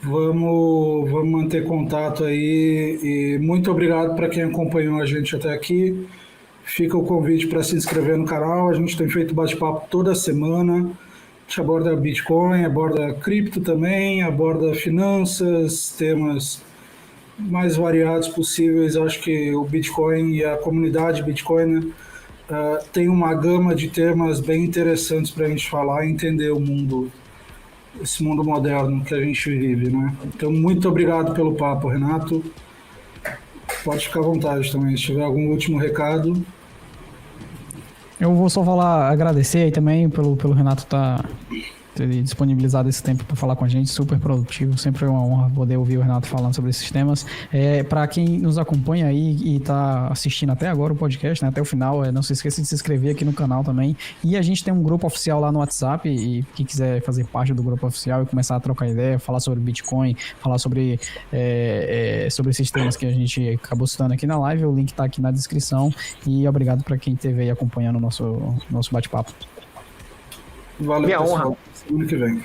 Vamos manter contato aí. E muito obrigado para quem acompanhou a gente até aqui. Fica o convite para se inscrever no canal. A gente tem feito bate-papo toda semana. A gente aborda Bitcoin, aborda cripto também, aborda finanças, temas mais variados possíveis. Acho que o Bitcoin e a comunidade Bitcoin tem uma gama de temas bem interessantes para a gente falar e entender o mundo, esse mundo moderno que a gente vive, né? Então, muito obrigado pelo papo, Renato. Pode ficar à vontade também, se tiver algum último recado. Eu vou só agradecer aí também pelo Renato ter disponibilizado esse tempo para falar com a gente, super produtivo, sempre é uma honra poder ouvir o Renato falando sobre esses temas. Para quem nos acompanha aí e está assistindo até agora o podcast, né, até o final, não se esqueça de se inscrever aqui no canal também. E a gente tem um grupo oficial lá no WhatsApp, e quem quiser fazer parte do grupo oficial e começar a trocar ideia, falar sobre Bitcoin, falar sobre esses temas que a gente acabou citando aqui na live, o link está aqui na descrição. E obrigado para quem esteve aí acompanhando o nosso bate-papo. Valeu, Minha pessoal. honra. Semana que vem.